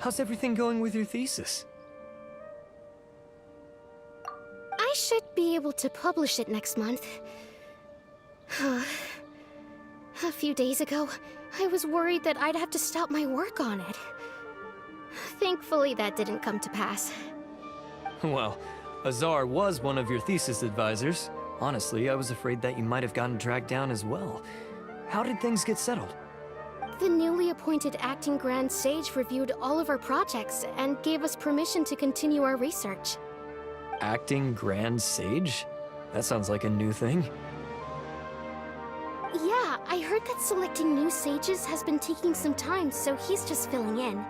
How's everything going with your thesis? I should be able to publish it next month. A few days ago, I was worried that I'd have to stop my work on it. Thankfully, that didn't come to pass. Well, Azar was one of your thesis advisors. Honestly, I was afraid that you might have gotten dragged down as well. How did things get settled? The newly appointed acting Grand Sage reviewed all of our projects and gave us permission to continue our research. Acting Grand Sage? That sounds like a new thing. Yeah, I heard that selecting new sages has been taking some time, so he's just filling in.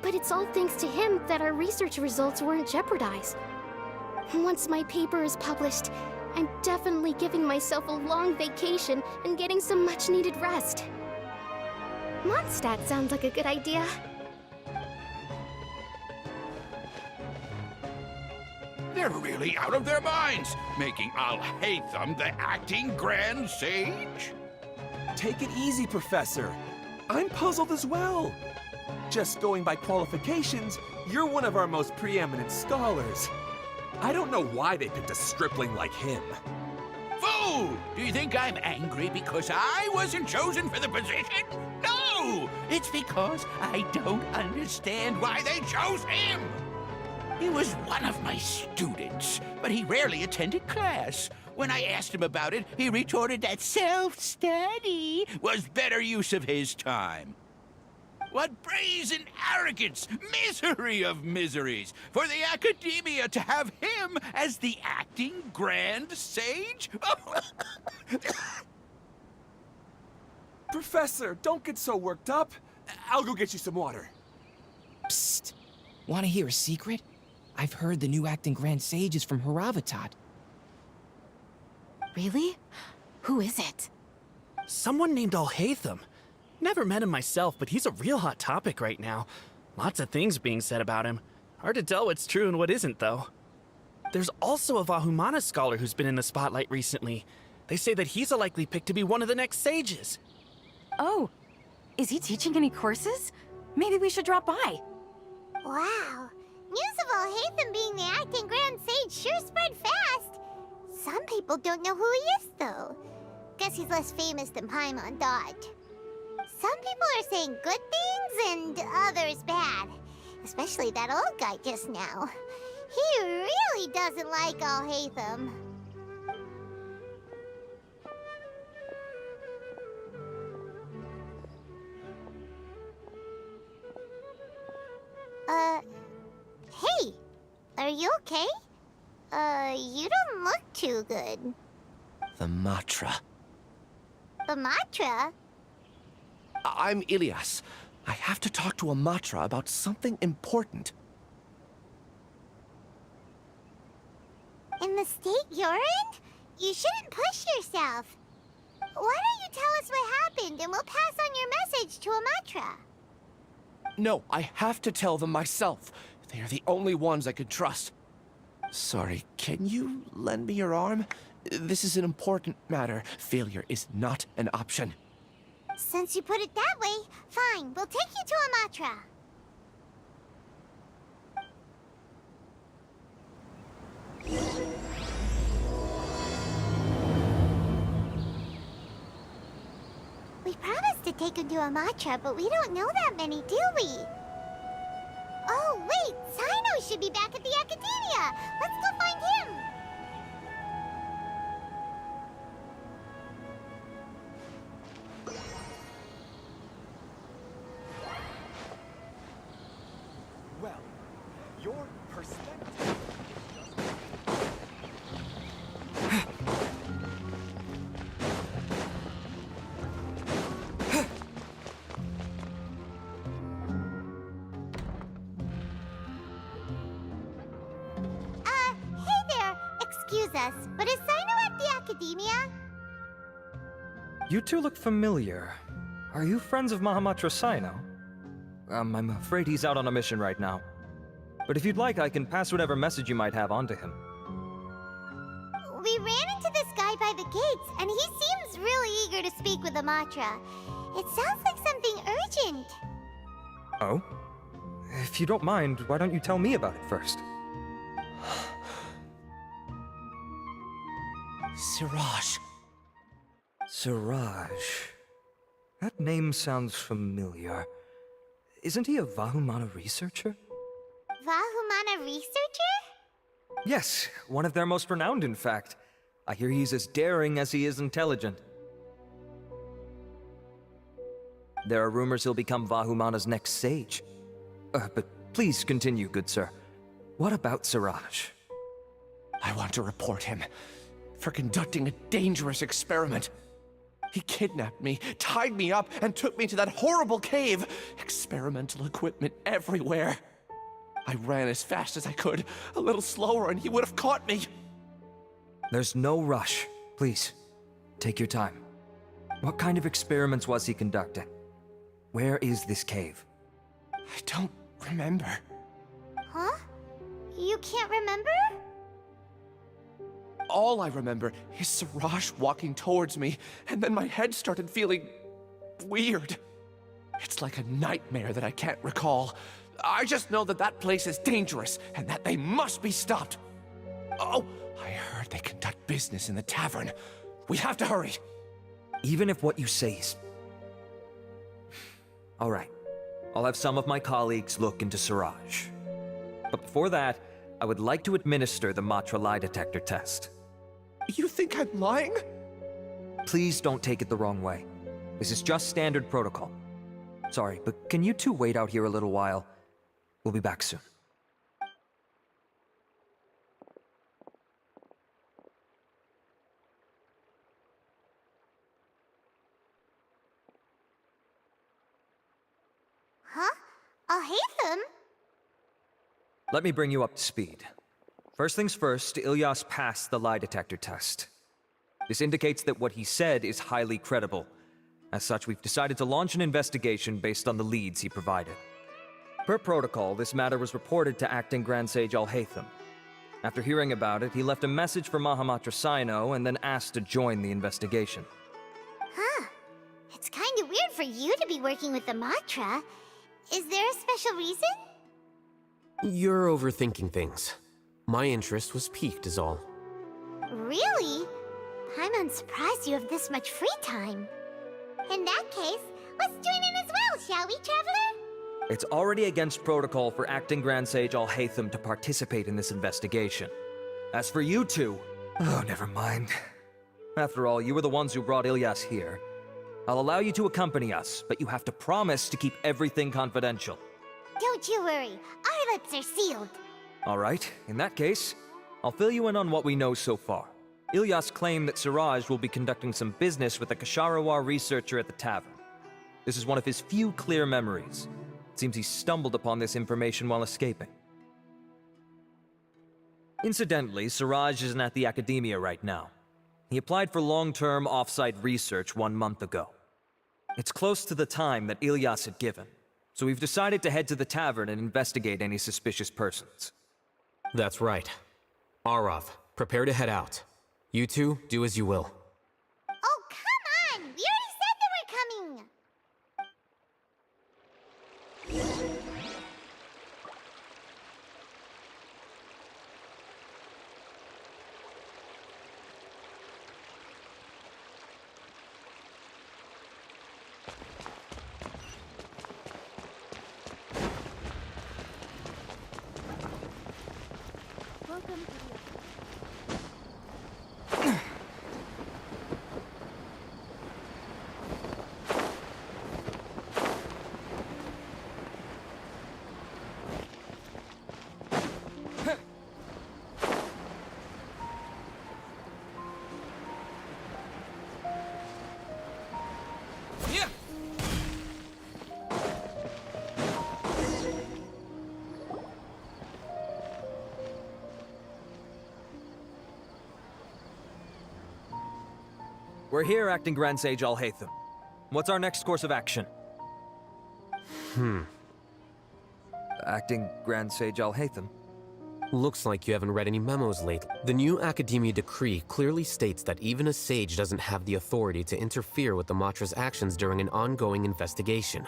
But it's all thanks to him that our research results weren't jeopardized. Once my paper is published, I'm definitely giving myself a long vacation and getting some much-needed rest. Mondstadt sounds like a good idea. They're really out of their minds, making Alhaitham the acting Grand Sage? Take it easy, Professor. I'm puzzled as well. Just going by qualifications, you're one of our most preeminent scholars. I don't know why they picked a stripling like him. Fool! Do you think I'm angry because I wasn't chosen for the position? No! It's because I don't understand why they chose him! He was one of my students, but he rarely attended class. When I asked him about it, he retorted that self-study was better use of his time. What brazen arrogance, misery of miseries, for the academia to have him as the acting Grand Sage? Professor, don't get so worked up. I'll go get you some water. Psst. Want to hear a secret? I've heard the new acting Grand Sage is from Haravatat. Really? Who is it? Someone named Alhaitham. Never met him myself, but he's a real hot topic right now. Lots of things being said about him. Hard to tell what's true and what isn't, though. There's also a Vahumana scholar who's been in the spotlight recently. They say that he's a likely pick to be one of the next sages. Oh, is he teaching any courses? Maybe we should drop by. Wow. News of Alhaitham being the acting Grand Sage sure spread fast. Some people don't know who he is, though. Guess he's less famous than Paimon Dodge. Some people are saying good things and others bad. Especially that old guy just now. He really doesn't like Alhaitham. are you okay? You don't look too good. The Matra. The Matra? I'm Ilias. I have to talk to a Matra about something important. In the state you're in? You shouldn't push yourself. Why don't you tell us what happened and we'll pass on your message to a Matra? No, I have to tell them myself. They are the only ones I could trust. Sorry, can you lend me your arm? This is an important matter. Failure is not an option. Since you put it that way, fine, we'll take you to a Matra. We promised to take him to a Matra, but we don't know that many, do we? Oh, wait! Sino should be back at the Academia! Let's go find him! Well, your perspective... Hey there! Excuse us, but is Sino at the Academia? You two look familiar. Are you friends of Mahamatra Sino? I'm afraid he's out on a mission right now. But if you'd like, I can pass whatever message you might have on to him. We ran into this guy by the gates, and he seems really eager to speak with the Matra. It sounds like something urgent. Oh? If you don't mind, why don't you tell me about it first? Siraj. Siraj. That name sounds familiar. Isn't he a Vahumana researcher? Vahumana researcher? Yes, one of their most renowned, in fact. I hear he's as daring as he is intelligent. There are rumors he'll become Vahumana's next sage. But please continue, good sir. What about Siraj? I want to report him for conducting a dangerous experiment. He kidnapped me, tied me up, and took me to that horrible cave. Experimental equipment everywhere. I ran as fast as I could, a little slower, and he would have caught me. There's no rush. Please, take your time. What kind of experiments was he conducting? Where is this cave? I don't remember. Huh? You can't remember? All I remember is Siraj walking towards me, and then my head started feeling weird. It's like a nightmare that I can't recall. I just know that that place is dangerous, and that they must be stopped. Oh, I heard they conduct business in the tavern. We have to hurry. Even if what you say is... All right. I'll have some of my colleagues look into Siraj. But before that, I would like to administer the Matra lie detector test. You think I'm lying? Please don't take it the wrong way. This is just standard protocol. Sorry, but can you two wait out here a little while? We'll be back soon. Huh? Alhaitham? Let me bring you up to speed. First things first, Ilyas passed the lie detector test. This indicates that what he said is highly credible. As such, we've decided to launch an investigation based on the leads he provided. Per protocol, this matter was reported to Acting Grand Sage Alhaitham. After hearing about it, he left a message for Mahamatra Sino and then asked to join the investigation. Huh. It's kind of weird for you to be working with the Matra. Is there a special reason? You're overthinking things. My interest was piqued is all. Really? I'm surprised you have this much free time. In that case, let's join in as well, shall we, Traveler? It's already against protocol for Acting Grand Sage Alhaitham to participate in this investigation. As for you two... Oh, never mind. After all, you were the ones who brought Ilyas here. I'll allow you to accompany us, but you have to promise to keep everything confidential. Don't you worry. Our lips are sealed. Alright, in that case, I'll fill you in on what we know so far. Ilyas claimed that Siraj will be conducting some business with a Kasharawar researcher at the tavern. This is one of his few clear memories. It seems he stumbled upon this information while escaping. Incidentally, Siraj isn't at the academia right now. He applied for long-term off-site research 1 month ago. It's close to the time that Ilyas had given, so we've decided to head to the tavern and investigate any suspicious persons. That's right. Arav, prepare to head out. You two, do as you will. Oh, come on! We already said that we're coming! We're here, Acting Grand Sage Alhaitham. What's our next course of action? Acting Grand Sage Alhaitham? Looks like you haven't read any memos lately. The new Academia decree clearly states that even a sage doesn't have the authority to interfere with the Matra's actions during an ongoing investigation.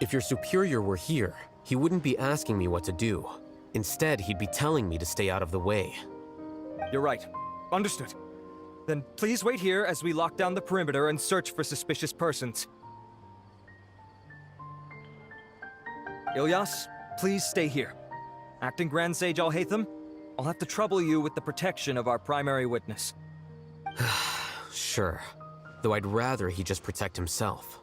If your superior were here, he wouldn't be asking me what to do. Instead, he'd be telling me to stay out of the way. You're right. Understood. Then please wait here as we lock down the perimeter and search for suspicious persons. Ilyas, please stay here. Acting Grand Sage Alhaitham, I'll have to trouble you with the protection of our primary witness. Sure. Though I'd rather he just protect himself.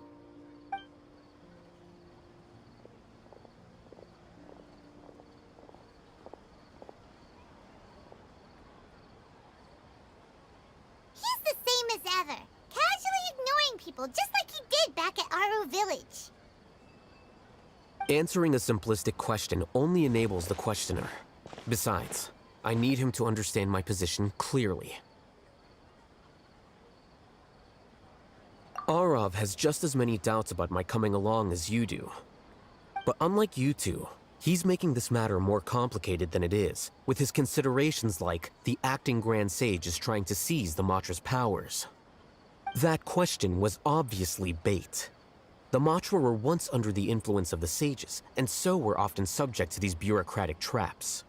He's the same as ever, casually ignoring people just like he did back at Aru Village. Answering a simplistic question only enables the questioner. Besides, I need him to understand my position clearly. Arav has just as many doubts about my coming along as you do. But unlike you two, he's making this matter more complicated than it is, with his considerations like the acting Grand Sage is trying to seize the Matra's powers. That question was obviously bait. The Matra were once under the influence of the sages, and so were often subject to these bureaucratic traps.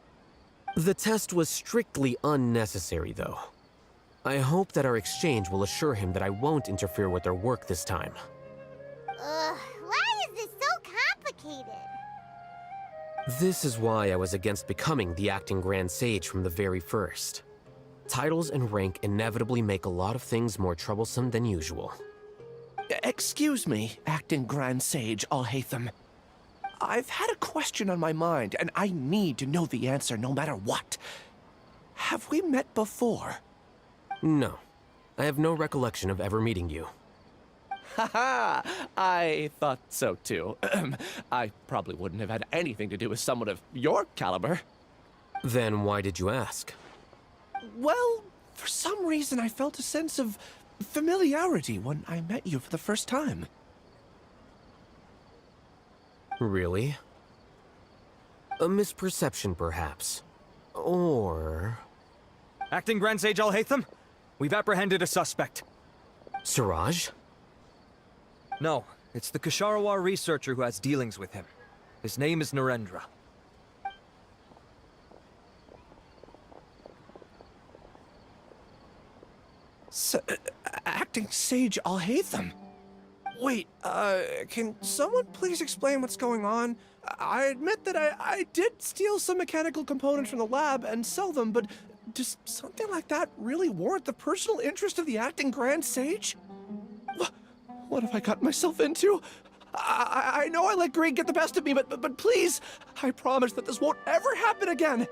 The test was strictly unnecessary, though. I hope that our exchange will assure him that I won't interfere with their work this time. Why is this so complicated? This is why I was against becoming the acting Grand Sage from the very first. Titles and rank inevitably make a lot of things more troublesome than usual. Excuse me, Acting Grand Sage Alhaitham. I've had a question on my mind, and I need to know the answer no matter what. Have we met before? No. I have no recollection of ever meeting you. Haha! I thought so too. I probably wouldn't have had anything to do with someone of your caliber. Then why did you ask? Well, for some reason I felt a sense of familiarity when I met you for the first time. Really? A misperception, perhaps. Or... Acting Grand Sage Alhaitham, we've apprehended a suspect. Siraj? No, it's the Kasharawar researcher who has dealings with him. His name is Narendra. Acting Sage Alhaitham? Wait, can someone please explain what's going on? I admit that I did steal some mechanical components from the lab and sell them, but does something like that really warrant the personal interest of the Acting Grand Sage? What have I gotten myself into? I know I let greed get the best of me, but please, I promise that this won't ever happen again.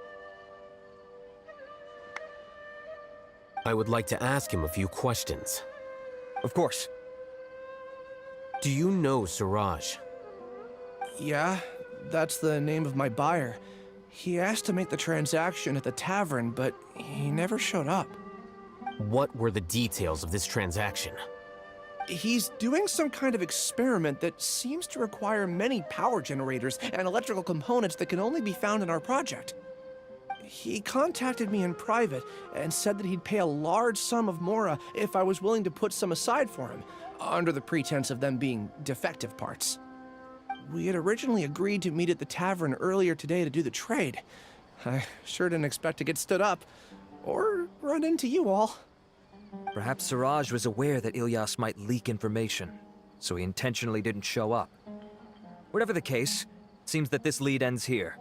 I would like to ask him a few questions. Of course. Do you know Suraj? Yeah, that's the name of my buyer. He asked to make the transaction at the tavern, but he never showed up. What were the details of this transaction? He's doing some kind of experiment that seems to require many power generators and electrical components that can only be found in our project. He contacted me in private and said that he'd pay a large sum of mora if I was willing to put some aside for him, under the pretense of them being defective parts. We had originally agreed to meet at the tavern earlier today to do the trade. I sure didn't expect to get stood up, or run into you all. Perhaps Suraj was aware that Ilyas might leak information, so he intentionally didn't show up. Whatever the case, it seems that this lead ends here.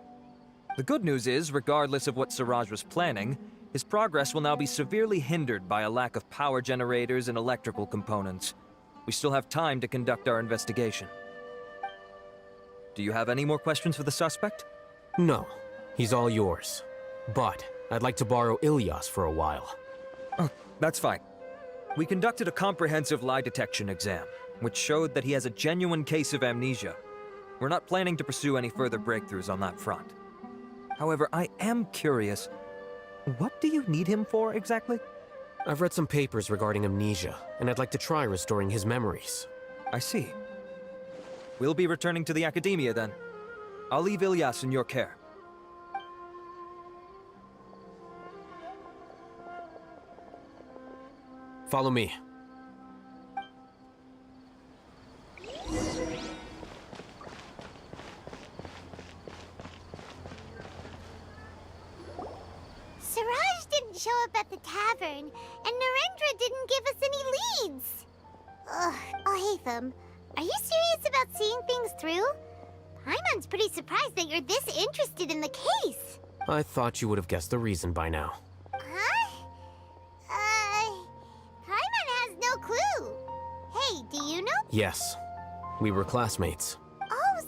The good news is, regardless of what Suraj was planning, his progress will now be severely hindered by a lack of power generators and electrical components. We still have time to conduct our investigation. Do you have any more questions for the suspect? No, he's all yours. But I'd like to borrow Ilyas for a while. Oh, that's fine. We conducted a comprehensive lie detection exam, which showed that he has a genuine case of amnesia. We're not planning to pursue any further breakthroughs on that front. However, I am curious, what do you need him for exactly? I've read some papers regarding amnesia, and I'd like to try restoring his memories. I see. We'll be returning to the Academia then. I'll leave Ilyas in your care. Follow me. Siraj didn't show up at the tavern, and Narendra didn't give us any leads. Ugh, Alhaitham, are you serious about seeing things through? Paimon's pretty surprised that you're this interested in the case. I thought you would have guessed the reason by now. Huh? Paimon has no clue. Hey, do you know? Yes, we were classmates. Oh,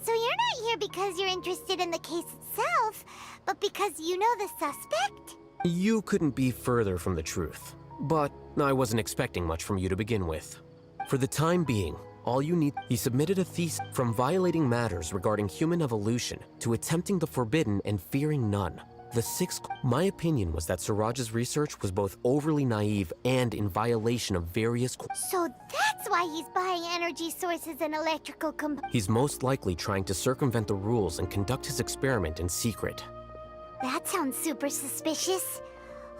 so you're not here because you're interested in the case itself, but because you know the suspect? You couldn't be further from the truth. But I wasn't expecting much from you to begin with. For the time being, all you need— He submitted a thesis from violating matters regarding human evolution to attempting the forbidden and fearing none. The sixth— My opinion was that Suraj's research was both overly naive and in violation of various— So that's why he's buying energy sources and electrical He's most likely trying to circumvent the rules and conduct his experiment in secret. That sounds super suspicious.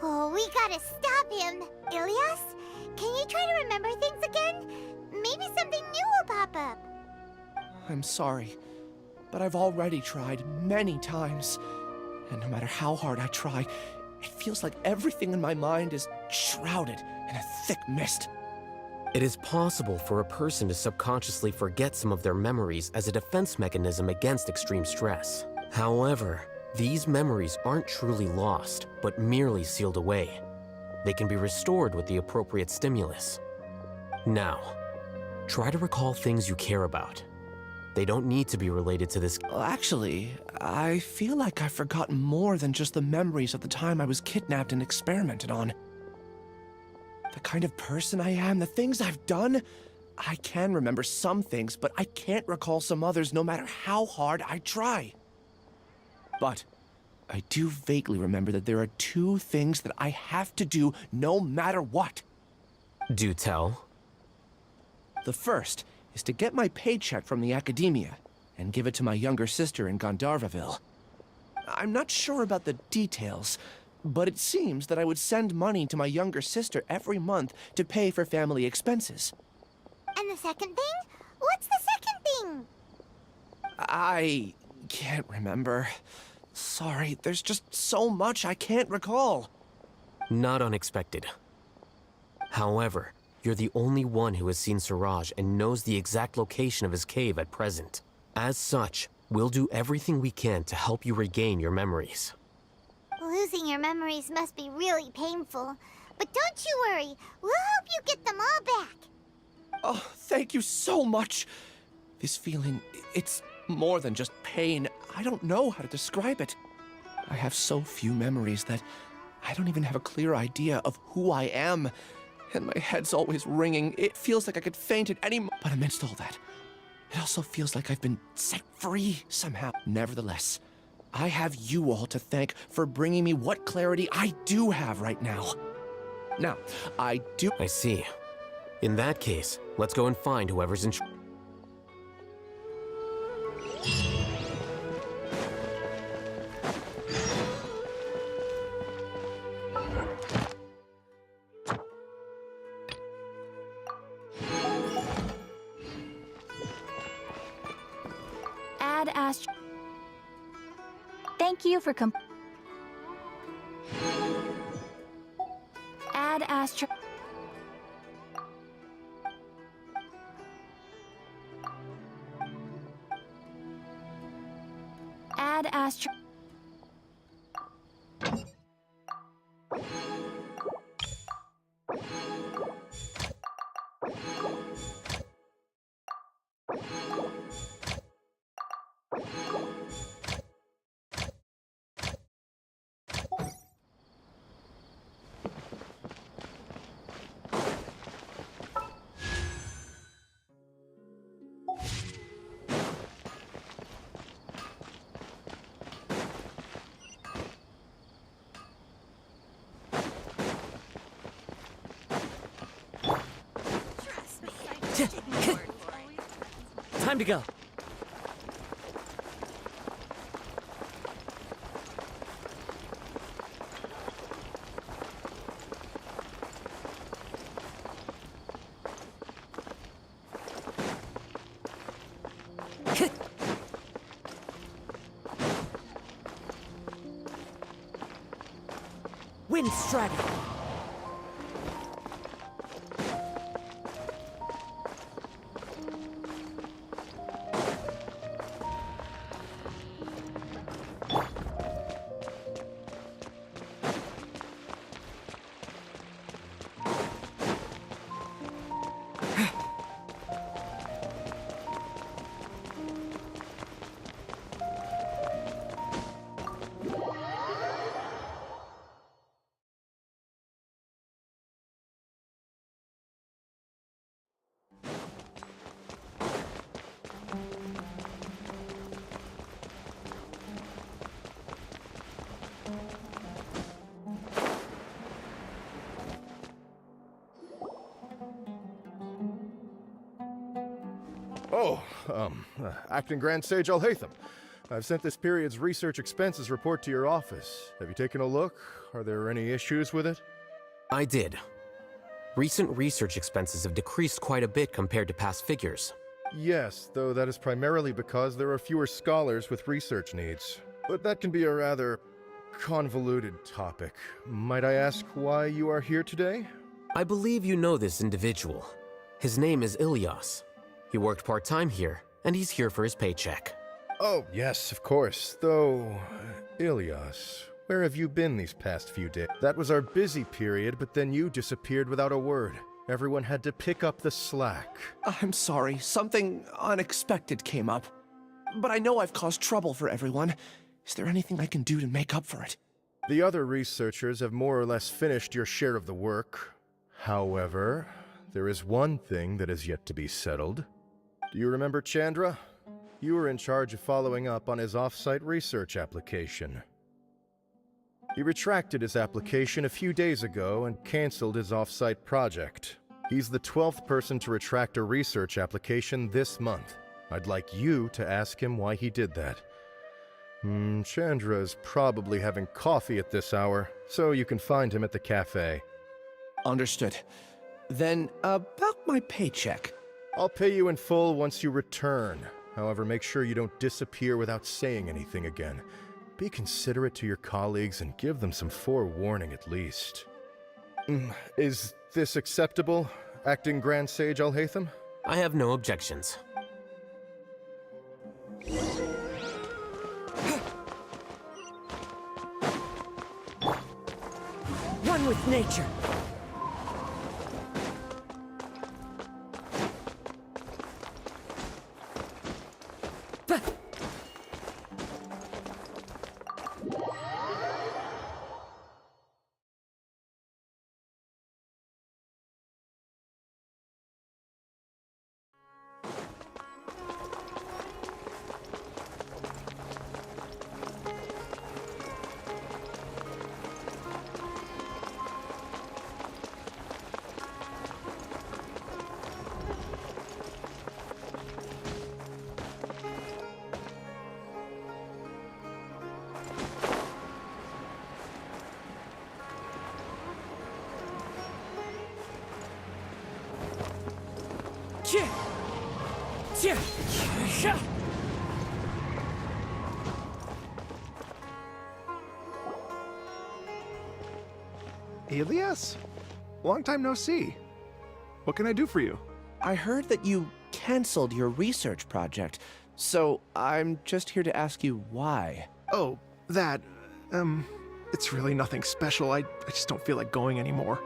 Oh, we gotta stop him. Ilyas, can you try to remember things again? Maybe something new will pop up. I'm sorry, but I've already tried many times. And no matter how hard I try, it feels like everything in my mind is shrouded in a thick mist. It is possible for a person to subconsciously forget some of their memories as a defense mechanism against extreme stress. However, these memories aren't truly lost, but merely sealed away. They can be restored with the appropriate stimulus. Now, try to recall things you care about. They don't need to be related to this— Well, actually, I feel like I've forgotten more than just the memories of the time I was kidnapped and experimented on. The kind of person I am, the things I've done, I can remember some things, but I can't recall some others no matter how hard I try. But I do vaguely remember that there are two things that I have to do no matter what. Do tell. The first is to get my paycheck from the Academia and give it to my younger sister in Gandharvaville. I'm not sure about the details, but it seems that I would send money to my younger sister every month to pay for family expenses. And the second thing? What's the second thing? I can't remember. Sorry, there's just so much I can't recall. Not unexpected. However, you're the only one who has seen Suraj and knows the exact location of his cave at present. As such, we'll do everything we can to help you regain your memories. Losing your memories must be really painful. But don't you worry, we'll help you get them all back. Oh, thank you so much. This feeling, it's more than just pain. I don't know how to describe it. I have so few memories that I don't even have a clear idea of who I am. And my head's always ringing. It feels like I could faint at any moment. But amidst all that, it also feels like I've been set free somehow. Nevertheless, I have you all to thank for bringing me what clarity I do have right now. Now, I see. In that case, let's go and find whoever's in charge. Ad Astra. Thank you for Ad Astra. Ad Astra. Time to go. Wind strategy. Oh, Acting Grand Sage Alhaitham. I've sent this period's research expenses report to your office. Have you taken a look? Are there any issues with it? I did. Recent research expenses have decreased quite a bit compared to past figures. Yes, though that is primarily because there are fewer scholars with research needs. But that can be a rather convoluted topic. Might I ask why you are here today? I believe you know this individual. His name is Ilyas. He worked part-time here, and he's here for his paycheck. Oh, yes, of course. Though, Ilyas, where have you been these past few days? That was our busy period, but then you disappeared without a word. Everyone had to pick up the slack. I'm sorry, something unexpected came up. But I know I've caused trouble for everyone. Is there anything I can do to make up for it? The other researchers have more or less finished your share of the work. However, there is one thing that is yet to be settled. Do you remember Chandra? You were in charge of following up on his off-site research application. He retracted his application a few days ago and canceled his off-site project. He's the 12th person to retract a research application this month. I'd like you to ask him why he did that. Chandra is probably having coffee at this hour, so you can find him at the cafe. Understood. Then, about my paycheck. I'll pay you in full once you return. However, make sure you don't disappear without saying anything again. Be considerate to your colleagues and give them some forewarning at least. Is this acceptable, Acting Grand Sage Alhaitham? I have no objections. One with nature. Elias? Long time no see. What can I do for you? I heard that you canceled your research project, so I'm just here to ask you why. Oh, that, it's really nothing special. I just don't feel like going anymore.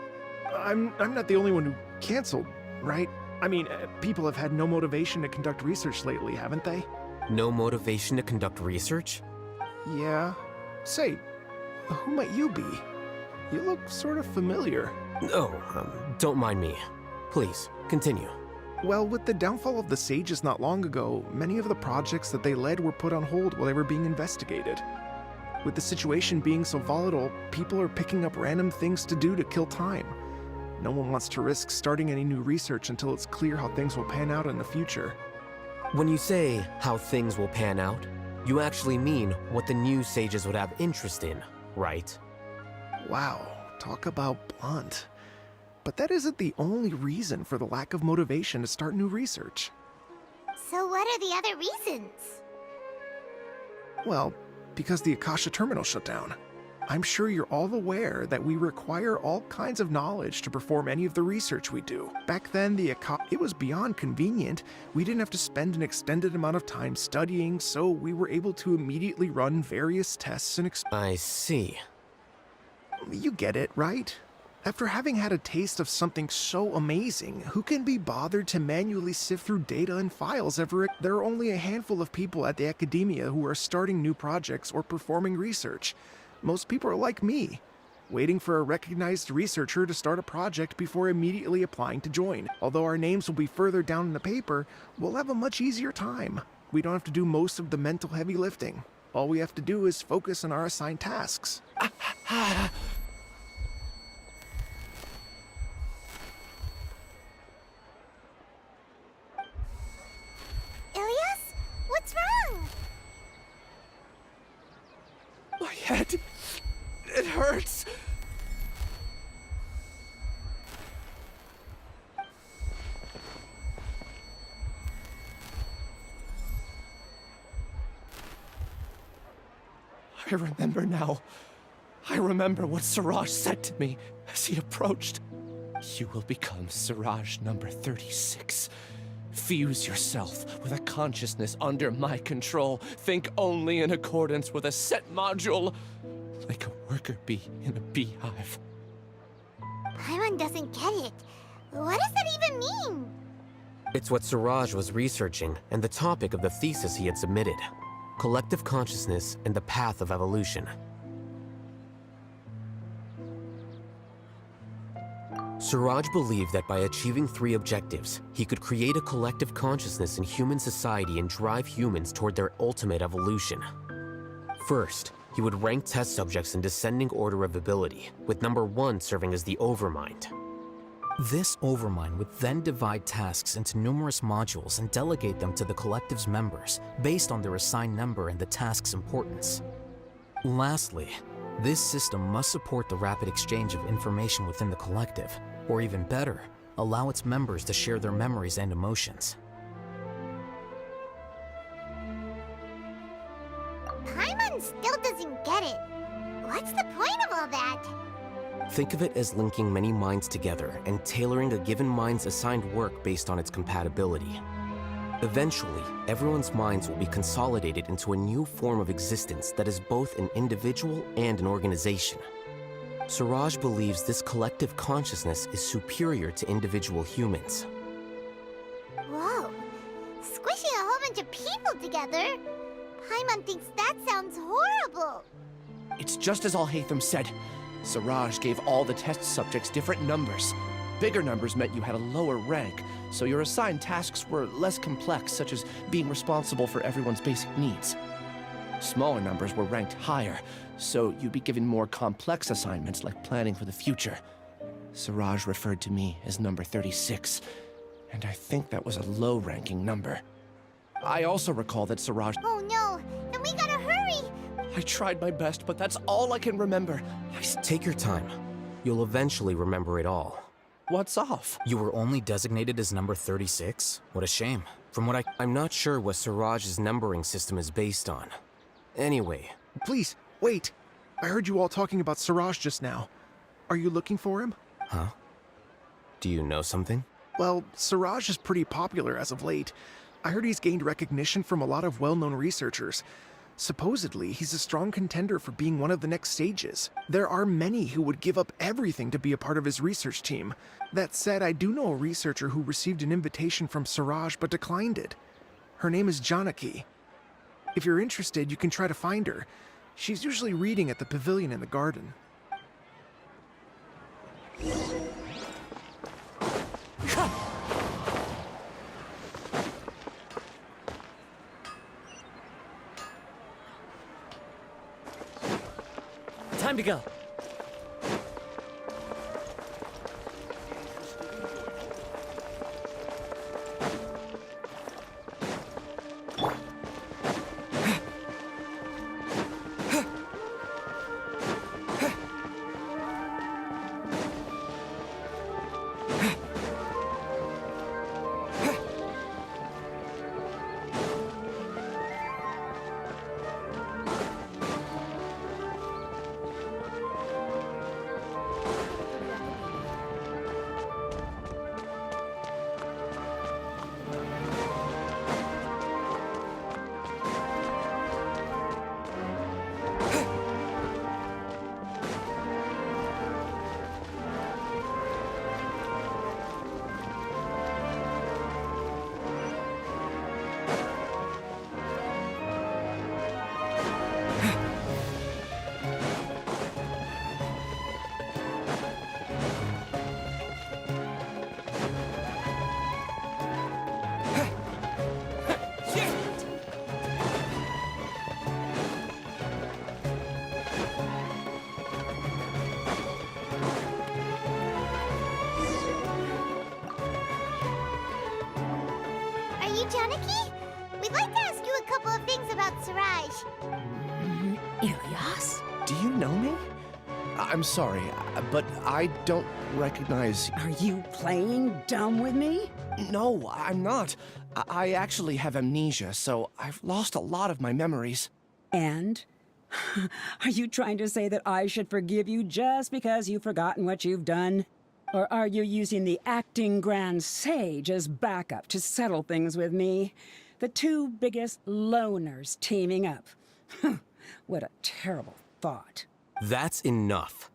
I'm not the only one who canceled, right? I mean, people have had no motivation to conduct research lately, haven't they? No motivation to conduct research? Yeah. Say, who might you be? You look sort of familiar. Oh, don't mind me. Please, continue. Well, with the downfall of the Sages not long ago, many of the projects that they led were put on hold while they were being investigated. With the situation being so volatile, people are picking up random things to do to kill time. No one wants to risk starting any new research until it's clear how things will pan out in the future. When you say how things will pan out, you actually mean what the new Sages would have interest in, right? Wow, talk about blunt. But that isn't the only reason for the lack of motivation to start new research. So what are the other reasons? Well, because the Akasha terminal shut down. I'm sure you're all aware that we require all kinds of knowledge to perform any of the research we do. Back then, it was beyond convenient. We didn't have to spend an extended amount of time studying, so we were able to immediately run various tests and I see. You get it, right? After having had a taste of something so amazing, who can be bothered to manually sift through data and files ever? There are only a handful of people at the academia who are starting new projects or performing research. Most people are like me, waiting for a recognized researcher to start a project before immediately applying to join. Although our names will be further down in the paper, we'll have a much easier time. We don't have to do most of the mental heavy lifting. All we have to do is focus on our assigned tasks. Ilias? What's wrong? My head... it hurts. I remember now. I remember what Siraj said to me as he approached. You will become Siraj number 36. Fuse yourself with a consciousness under my control. Think only in accordance with a set module. Like a worker bee in a beehive. Paimon doesn't get it. What does that even mean? It's what Siraj was researching and the topic of the thesis he had submitted. Collective consciousness and the path of evolution. Siraj believed that by achieving 3 objectives, he could create a collective consciousness in human society and drive humans toward their ultimate evolution. First, he would rank test subjects in descending order of ability, with number 1 serving as the Overmind. This Overmind would then divide tasks into numerous modules and delegate them to the collective's members, based on their assigned number and the task's importance. Lastly, this system must support the rapid exchange of information within the collective, or even better, allow its members to share their memories and emotions. Paimon still doesn't get it. What's the point of all that? Think of it as linking many minds together and tailoring a given mind's assigned work based on its compatibility. Eventually, everyone's minds will be consolidated into a new form of existence that is both an individual and an organization. Siraj believes this collective consciousness is superior to individual humans. Whoa. Squishing a whole bunch of people together. Paimon thinks that sounds horrible. It's just as Alhaitham said. Siraj gave all the test subjects different numbers. Bigger numbers meant you had a lower rank, so your assigned tasks were less complex, such as being responsible for everyone's basic needs. Smaller numbers were ranked higher, so you'd be given more complex assignments like planning for the future. Siraj referred to me as number 36, and I think that was a low-ranking number. I also recall that Siraj... Oh no, then we gotta hurry! I tried my best, but that's all I can remember. Take your time. You'll eventually remember it all. What's off? You were only designated as number 36? What a shame. From what I'm not sure what Siraj's numbering system is based on. Anyway... Please, wait. I heard you all talking about Siraj just now. Are you looking for him? Huh? Do you know something? Well, Siraj is pretty popular as of late. I heard he's gained recognition from a lot of well-known researchers. Supposedly, he's a strong contender for being one of the next sages. There are many who would give up everything to be a part of his research team. That said, I do know a researcher who received an invitation from Siraj but declined it. Her name is Janaki. If you're interested, you can try to find her. She's usually reading at the pavilion in the garden. Time to go. Janaki? We'd like to ask you a couple of things about Siraj. Ilyas? Do you know me? I'm sorry, but I don't recognize... Are you playing dumb with me? No, I'm not. I actually have amnesia, so I've lost a lot of my memories. And? Are you trying to say that I should forgive you just because you've forgotten what you've done? Or are you using the acting Grand Sage as backup to settle things with me? The two biggest loners teaming up. What a terrible thought. That's enough.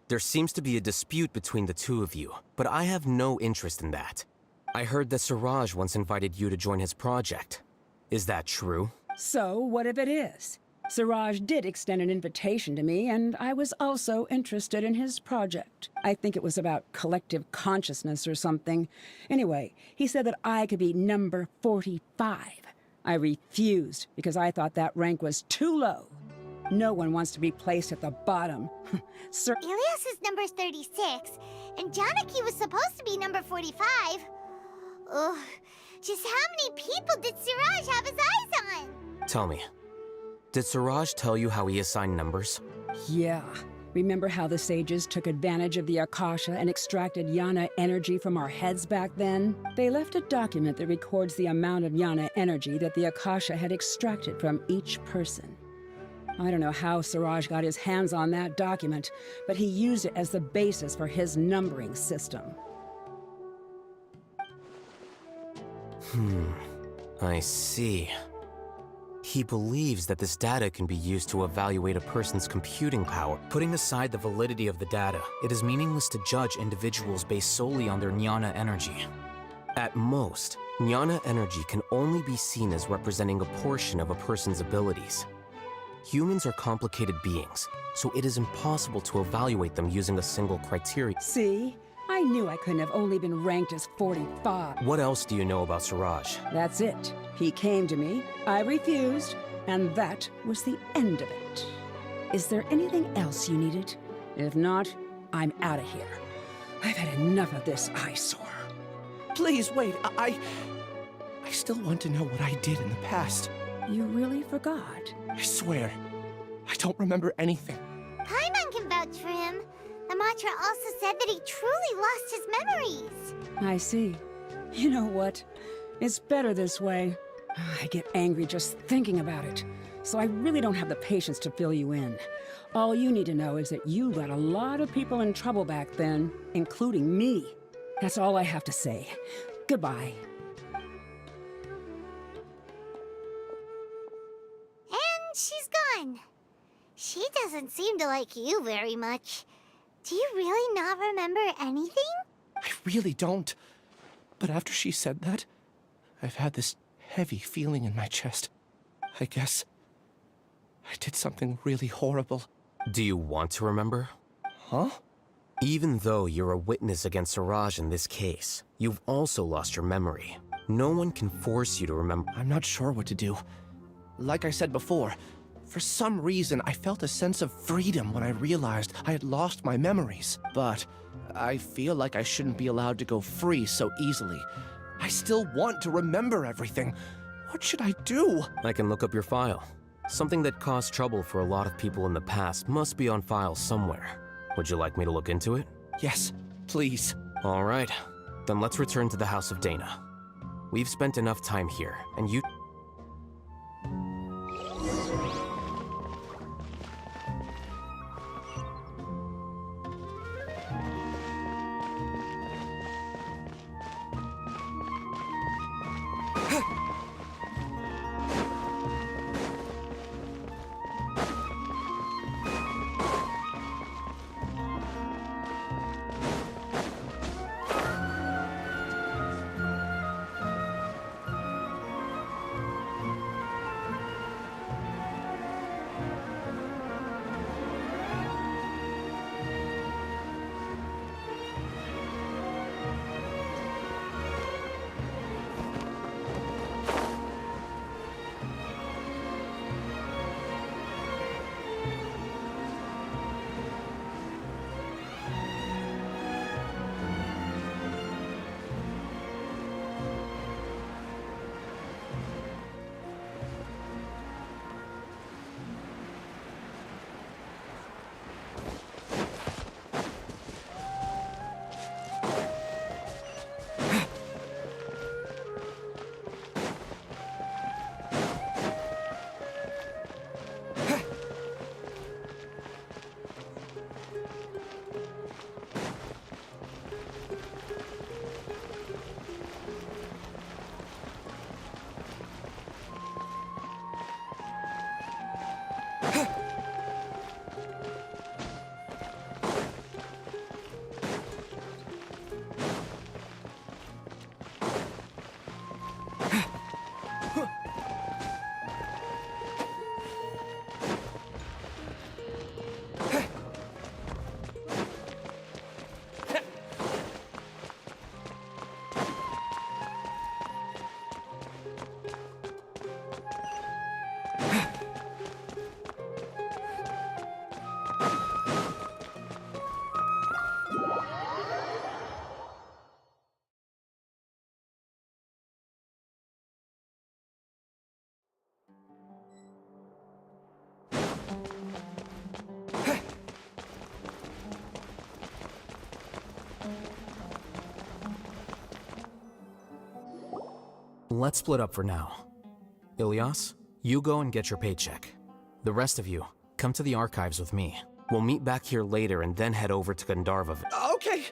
There seems to be a dispute between the two of you, but I have no interest in that. I heard that Siraj once invited you to join his project. Is that true? So, what if it is? Siraj did extend an invitation to me, and I was also interested in his project. I think it was about collective consciousness or something. Anyway, he said that I could be number 45. I refused because I thought that rank was too low. No one wants to be placed at the bottom. Sir Ilyas is number 36, and Janaki was supposed to be number 45. Ugh, just how many people did Siraj have his eyes on? Tell me, did Siraj tell you how he assigned numbers? Yeah. Remember how the sages took advantage of the Akasha and extracted Yana energy from our heads back then? They left a document that records the amount of Yana energy that the Akasha had extracted from each person. I don't know how Siraj got his hands on that document, but he used it as the basis for his numbering system. I see. He believes that this data can be used to evaluate a person's computing power. Putting aside the validity of the data, it is meaningless to judge individuals based solely on their jnana energy. At most, Jnana energy can only be seen as representing a portion of a person's abilities. Humans are complicated beings, so it is impossible to evaluate them using a single criteria. See? I knew I couldn't have only been ranked as 45. What else do you know about Siraj? That's it. He came to me, I refused, and that was the end of it. Is there anything else you needed? If not, I'm out of here. I've had enough of this eyesore. Please, wait, I still want to know what I did in the past. You really forgot? I swear, I don't remember anything. Paimon can vouch for him. The mantra also said that he truly lost his memories. I see. You know what? It's better this way. I get angry just thinking about it, so I really don't have the patience to fill you in. All you need to know is that you got a lot of people in trouble back then, including me. That's all I have to say. Goodbye. And she's gone. She doesn't seem to like you very much. Do you really not remember anything? I really don't. But after she said that, I've had this heavy feeling in my chest. I guess I did something really horrible. Do you want to remember? Huh? Even though you're a witness against Siraj in this case, you've also lost your memory. No one can force you to remember. I'm not sure what to do. Like I said before, for some reason I felt a sense of freedom when I realized I had lost my memories. But I feel like I shouldn't be allowed to go free so easily. I still want to remember everything. What should I do? I can look up your file. Something that caused trouble for a lot of people in the past must be on file somewhere. Would you like me to look into it? Yes, please. All right. Then let's return to the House of Dana. We've spent enough time here, and you... Let's split up for now. Ilyas, you go and get your paycheck. The rest of you, come to the archives with me. We'll meet back here later and then head over to Gandharva. Okay.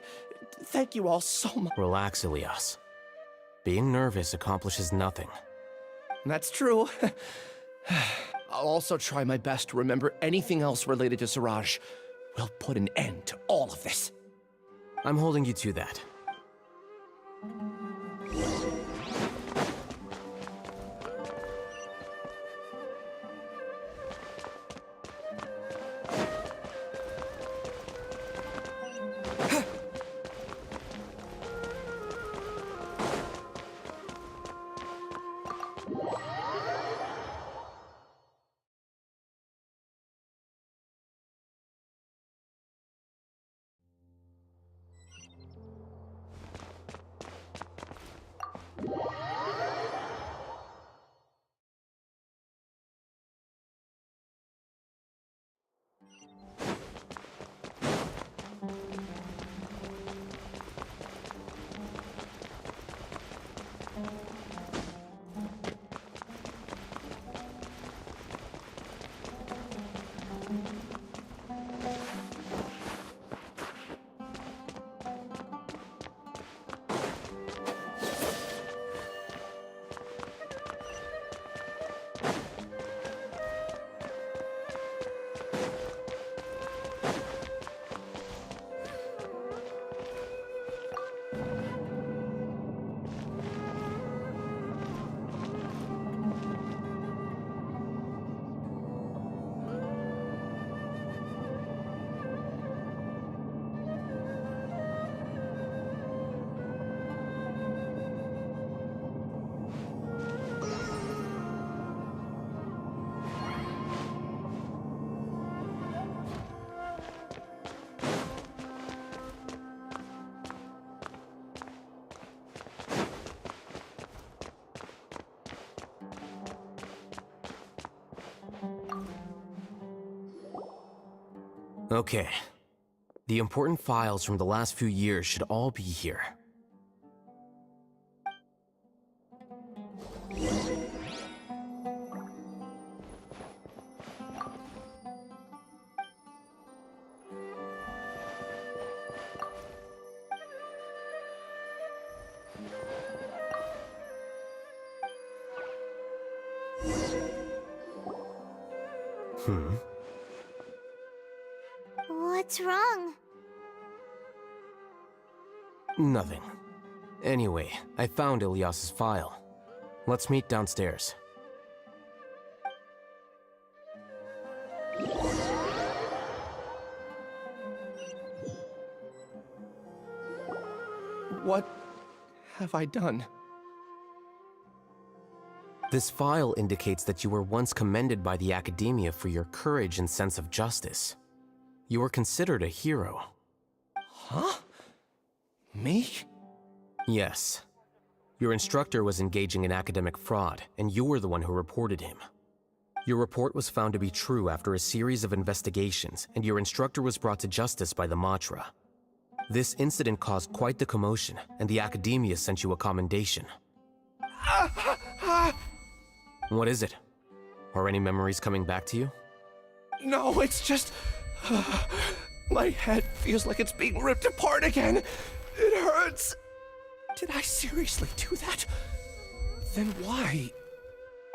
Thank you all so much. Relax, Ilyas. Being nervous accomplishes nothing. That's true. I'll also try my best to remember anything else related to Siraj. We'll put an end to all of this. I'm holding you to that. Okay. The important files from the last few years should all be here. What's wrong? Nothing. Anyway, I found Ilyas's file. Let's meet downstairs. What have I done? This file indicates that you were once commended by the Academia for your courage and sense of justice. You were considered a hero. Huh? Me? Yes. Your instructor was engaging in academic fraud, and you were the one who reported him. Your report was found to be true after a series of investigations, and your instructor was brought to justice by the Matra. This incident caused quite the commotion, and the Academia sent you a commendation. What is it? Are any memories coming back to you? No, it's just... my head feels like it's being ripped apart again. It hurts. Did I seriously do that? Then why?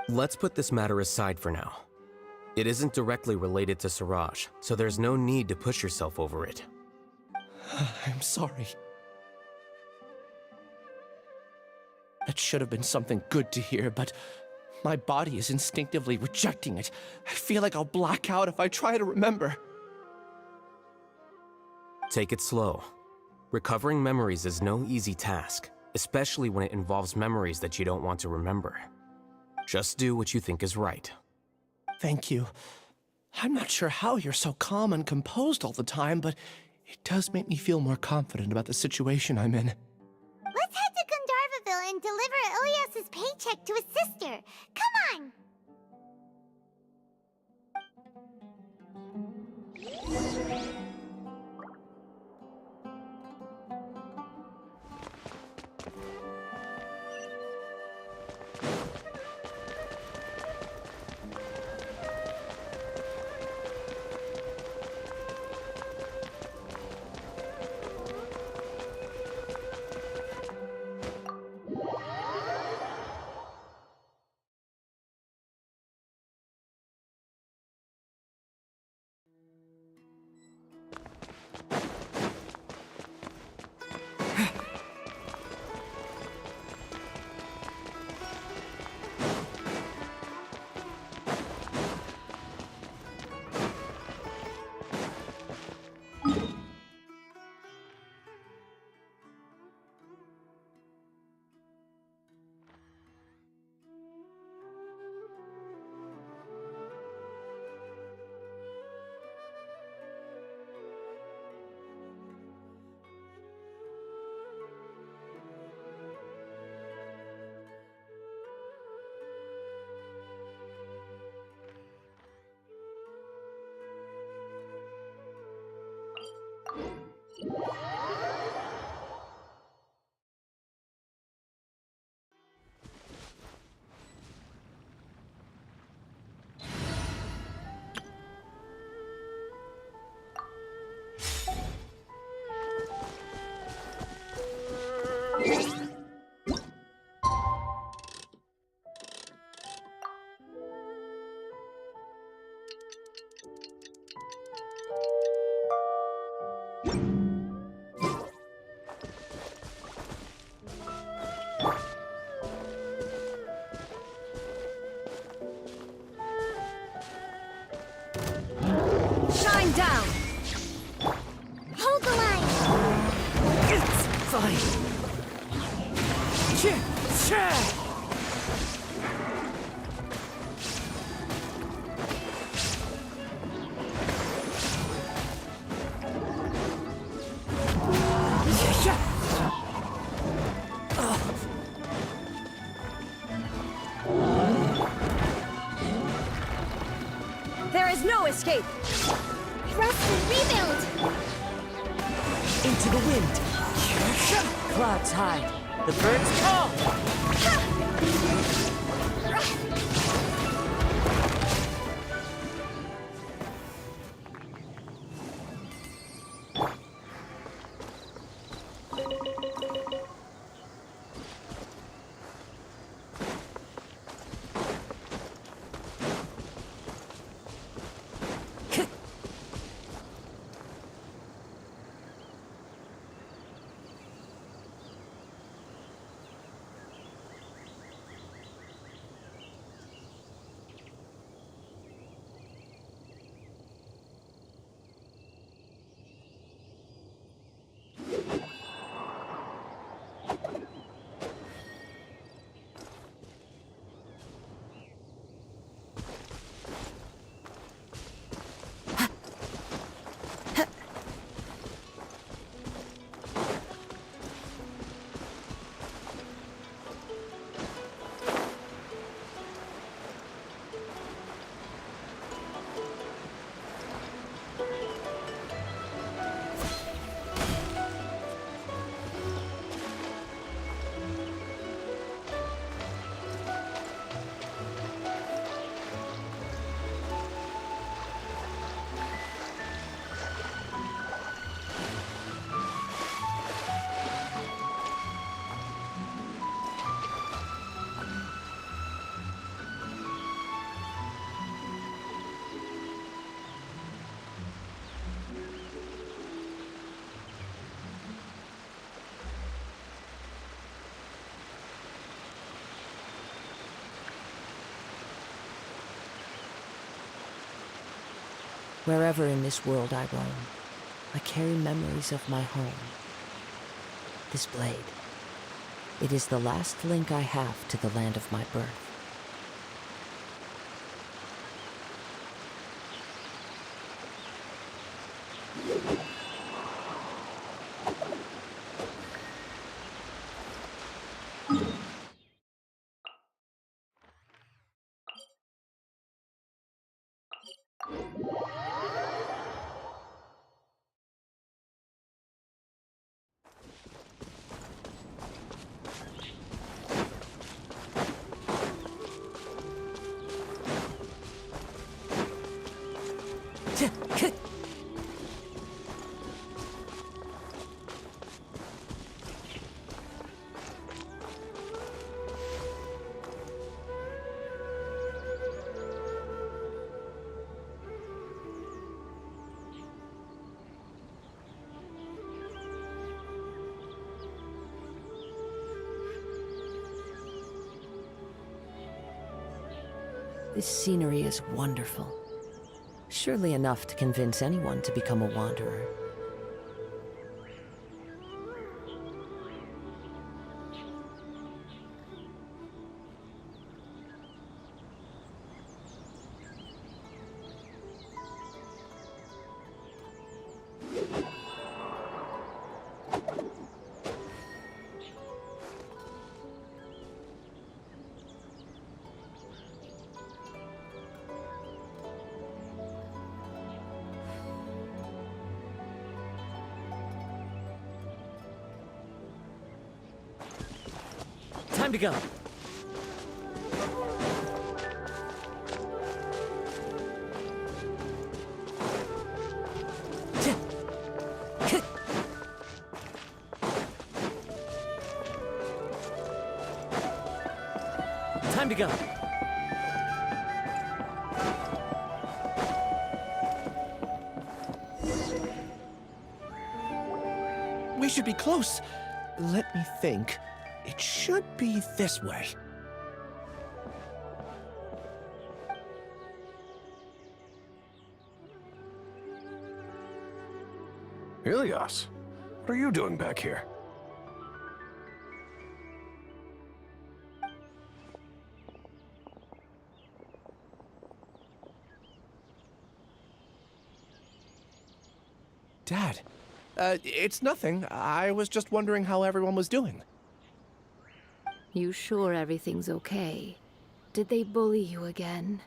Let's put this matter aside for now. It isn't directly related to Siraj, so there's no need to push yourself over it. I'm sorry. That should have been something good to hear, but my body is instinctively rejecting it. I feel like I'll black out if I try to remember. Take it slow. Recovering memories is no easy task, especially when it involves memories that you don't want to remember. Just do what you think is right. Thank you. I'm not sure how you're so calm and composed all the time, but it does make me feel more confident about the situation I'm in. Let's head to Gandharvaville and deliver Ilyas's paycheck to his sister. Come on! Shine down! Hold the line! It's fine! There is no escape! Rest and rebuild! Into the wind. Clouds hide. The birds call. Wherever in this world I roam, I carry memories of my home. This blade, it is the last link I have to the land of my birth. This scenery is wonderful. Surely enough to convince anyone to become a wanderer. Time to go. Time to go. We should be close. Let me think. It should be this way. Ilias, what are you doing back here? Dad, it's nothing. I was just wondering how everyone was doing. You sure everything's okay? Did they bully you again?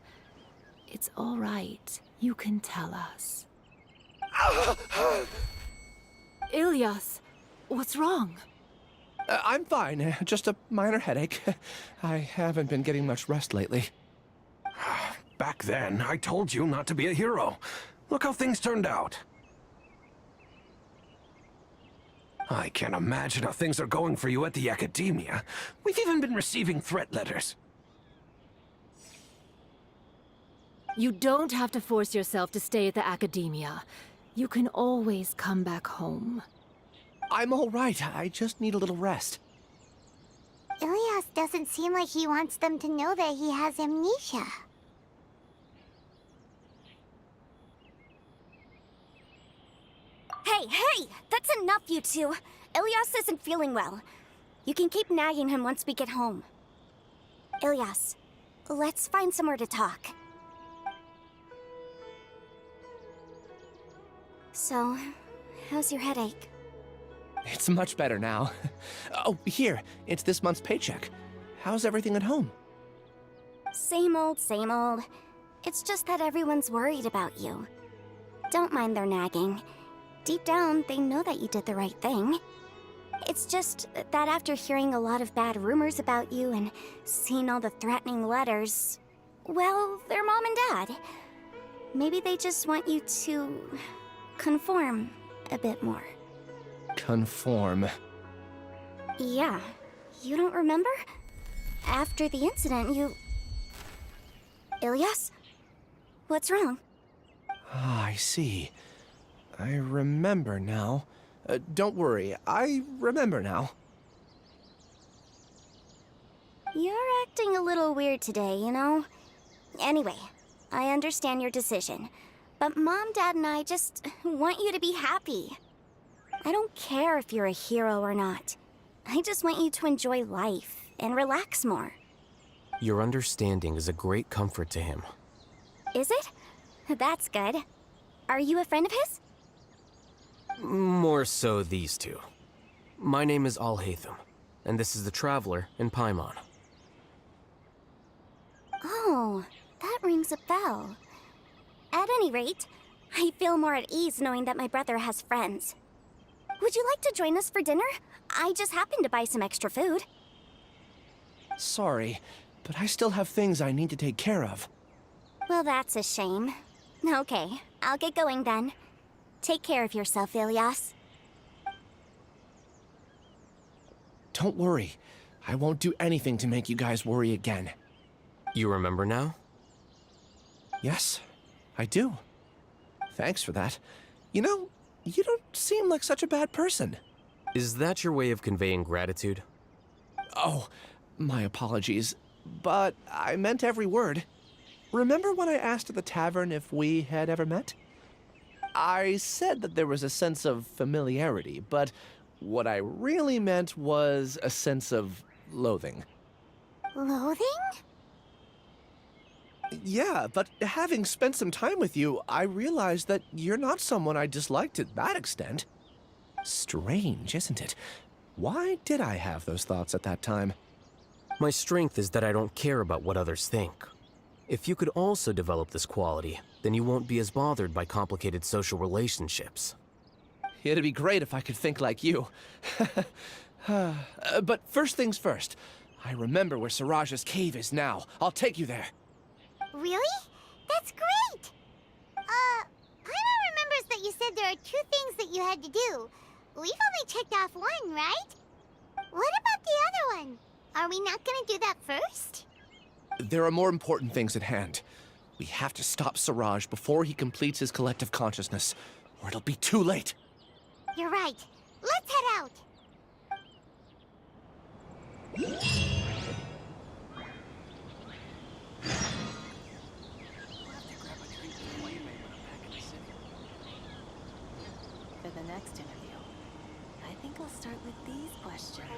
It's all right. You can tell us. Ilyas, what's wrong? I'm fine. Just a minor headache. I haven't been getting much rest lately. Back then, I told you not to be a hero. Look how things turned out. I can't imagine how things are going for you at the Academia. We've even been receiving threat letters. You don't have to force yourself to stay at the Academia. You can always come back home. I'm all right. I just need a little rest. Ilyas doesn't seem like he wants them to know that he has amnesia. Hey! That's enough, you two! Ilyas isn't feeling well. You can keep nagging him once we get home. Ilyas, let's find somewhere to talk. So, how's your headache? It's much better now. Oh, here. It's this month's paycheck. How's everything at home? Same old, same old. It's just that everyone's worried about you. Don't mind their nagging. Deep down, they know that you did the right thing. It's just that after hearing a lot of bad rumors about you and seeing all the threatening letters, well, they're mom and dad. Maybe they just want you to conform a bit more. Conform. Yeah. You don't remember? After the incident, you... Ilyas? What's wrong? Ah, I see. I remember now. Don't worry, I remember now. You're acting a little weird today, you know? Anyway, I understand your decision. But Mom, Dad, and I just want you to be happy. I don't care if you're a hero or not. I just want you to enjoy life and relax more. Your understanding is a great comfort to him. Is it? That's good. Are you a friend of his? More so these two. My name is Alhaitham, and this is the Traveler in Paimon. Oh, that rings a bell. At any rate, I feel more at ease knowing that my brother has friends. Would you like to join us for dinner? I just happened to buy some extra food. Sorry, but I still have things I need to take care of. Well, that's a shame. Okay, I'll get going then. Take care of yourself, Ilyas. Don't worry. I won't do anything to make you guys worry again. You remember now? Yes, I do. Thanks for that. You know, you don't seem like such a bad person. Is that your way of conveying gratitude? Oh, my apologies. But I meant every word. Remember when I asked at the tavern if we had ever met? I said that there was a sense of familiarity, but what I really meant was a sense of loathing. Loathing? Yeah, but having spent some time with you, I realized that you're not someone I dislike to that extent. Strange, isn't it? Why did I have those thoughts at that time? My strength is that I don't care about what others think. If you could also develop this quality, then you won't be as bothered by complicated social relationships. It'd be great if I could think like you. But first things first. I remember where Siraj's cave is now. I'll take you there. Really? That's great! Paimon remembers that you said there are 2 things that you had to do. We've only checked off one, right? What about the other one? Are we not gonna do that first? There are more important things at hand. We have to stop Siraj before he completes his collective consciousness, or it'll be too late. You're right. Let's head out! For the next interview, I think I'll start with these questions.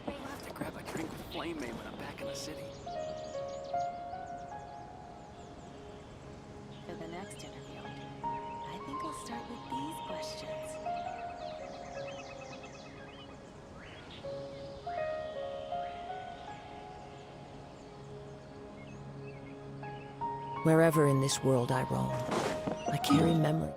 We'll have to grab a drink with Flame Maid when I'm back in the city. Wherever in this world I roam, I carry memory.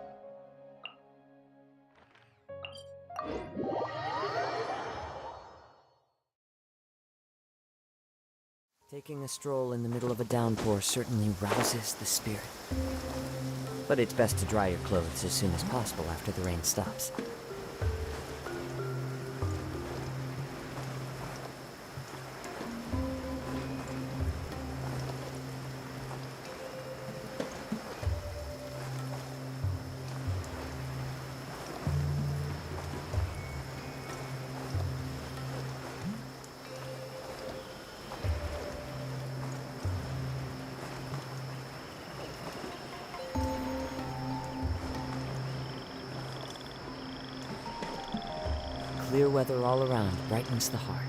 Taking a stroll in the middle of a downpour certainly rouses the spirit. But it's best to dry your clothes as soon as possible after the rain stops. Clear weather all around brightens the heart.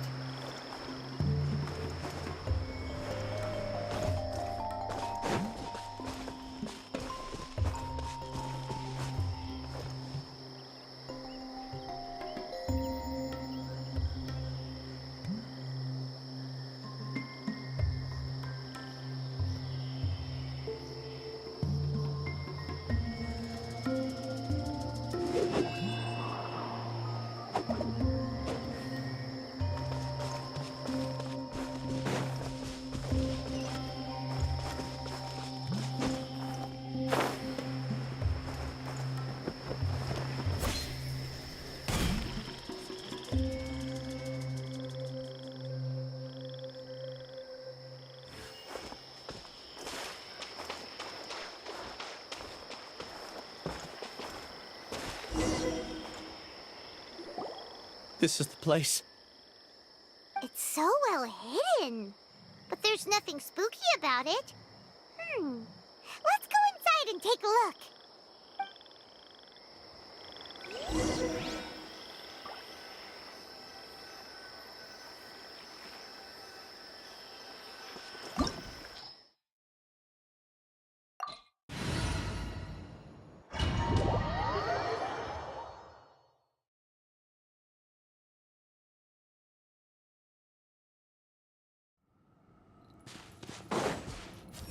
This is the place. It's so well hidden. But there's nothing spooky about it. Let's go inside and take a look.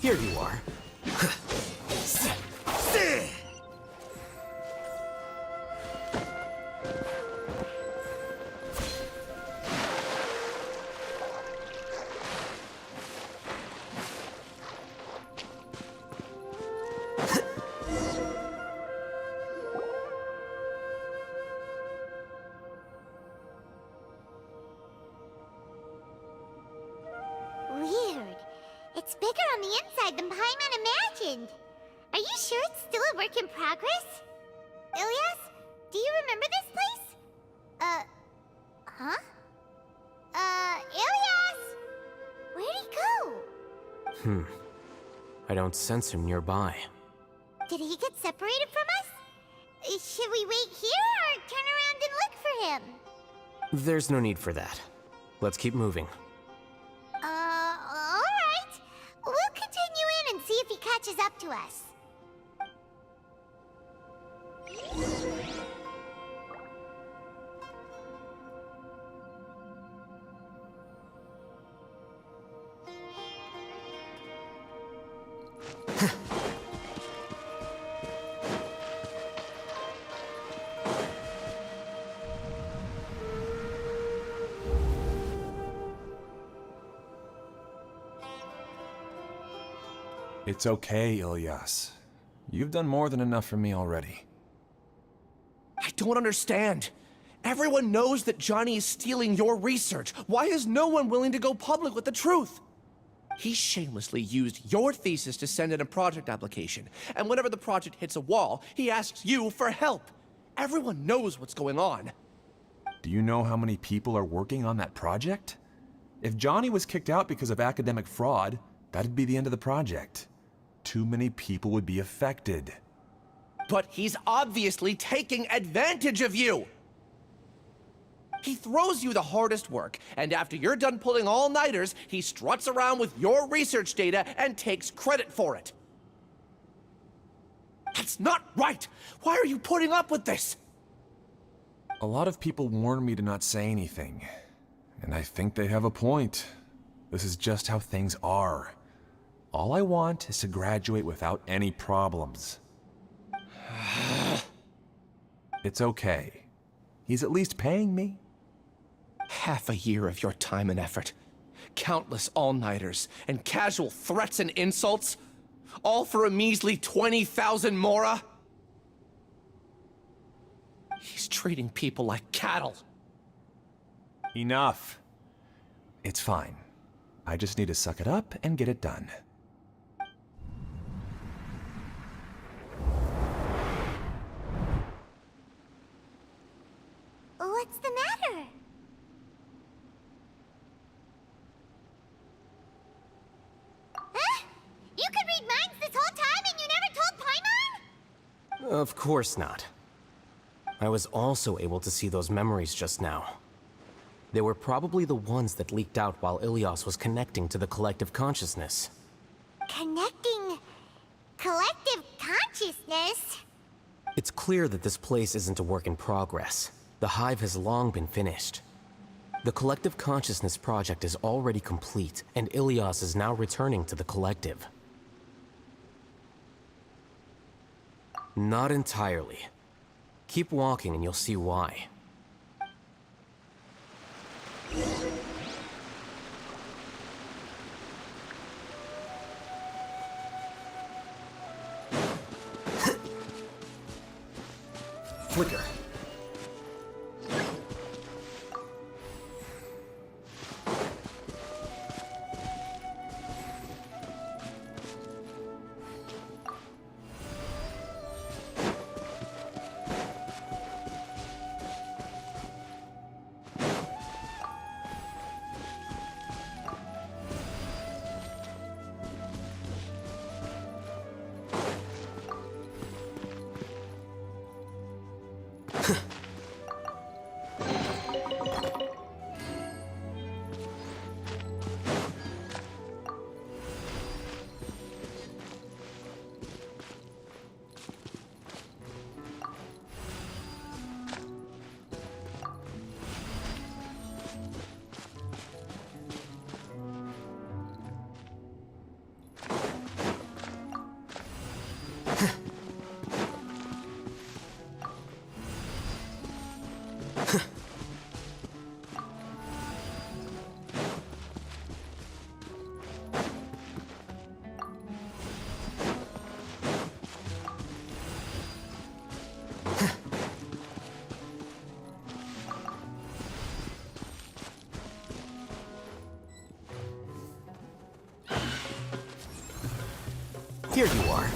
Here you are. Weird. It's bigger on the inside than Paimon imagined. Are you sure it's still a work in progress? Ilyas, do you remember this place? Huh? Ilyas! Where'd he go? I don't sense him nearby. Did he get separated from us? Should we wait here or turn around and look for him? There's no need for that. Let's keep moving. Alright. We'll continue in and see if he catches up to us. It's okay, Ilyas. You've done more than enough for me already. I don't understand. Everyone knows that Johnny is stealing your research. Why is no one willing to go public with the truth? He shamelessly used your thesis to send in a project application, and whenever the project hits a wall, he asks you for help. Everyone knows what's going on. Do you know how many people are working on that project? If Johnny was kicked out because of academic fraud, that'd be the end of the project. Too many people would be affected. But he's obviously taking advantage of you! He throws you the hardest work, and after you're done pulling all-nighters, he struts around with your research data and takes credit for it. That's not right! Why are you putting up with this? A lot of people warn me to not say anything, and I think they have a point. This is just how things are. All I want is to graduate without any problems. It's okay. He's at least paying me. Half a year of your time and effort. Countless all-nighters and casual threats and insults. All for a measly 20,000 mora? He's treating people like cattle. Enough. It's fine. I just need to suck it up and get it done. What's the matter? Huh? You could read minds this whole time and you never told Paimon? Of course not. I was also able to see those memories just now. They were probably the ones that leaked out while Ilias was connecting to the collective consciousness. Connecting collective consciousness? It's clear that this place isn't a work in progress. The hive has long been finished. The collective consciousness project is already complete, and Ilias is now returning to the collective. Not entirely. Keep walking and you'll see why. Flicker. Here you are.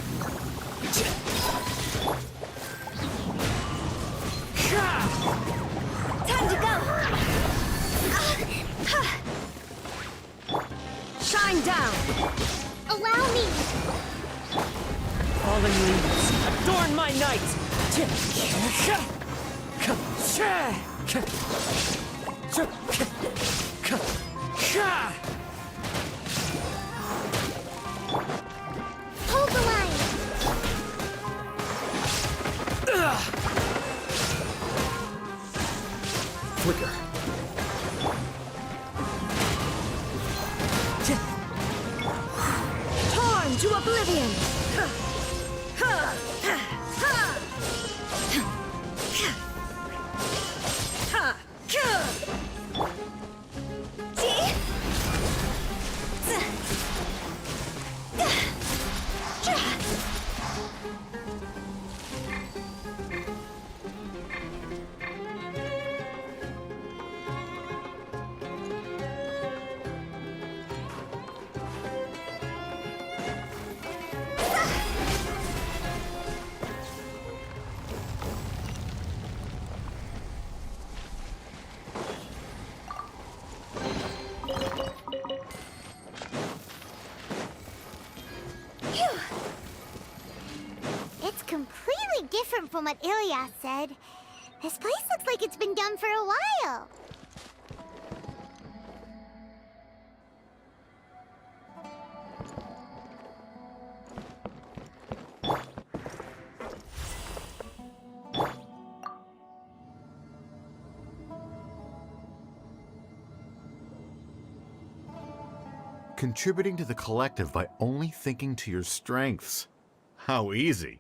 Time to go! Shine down! Allow me! Fallen leaves, adorn my night! Hold the line! Flicker. Torn to oblivion! It's completely different from what Ilias said. This place looks like it's been done for a while. Contributing to the collective by only thinking to your strengths. How easy.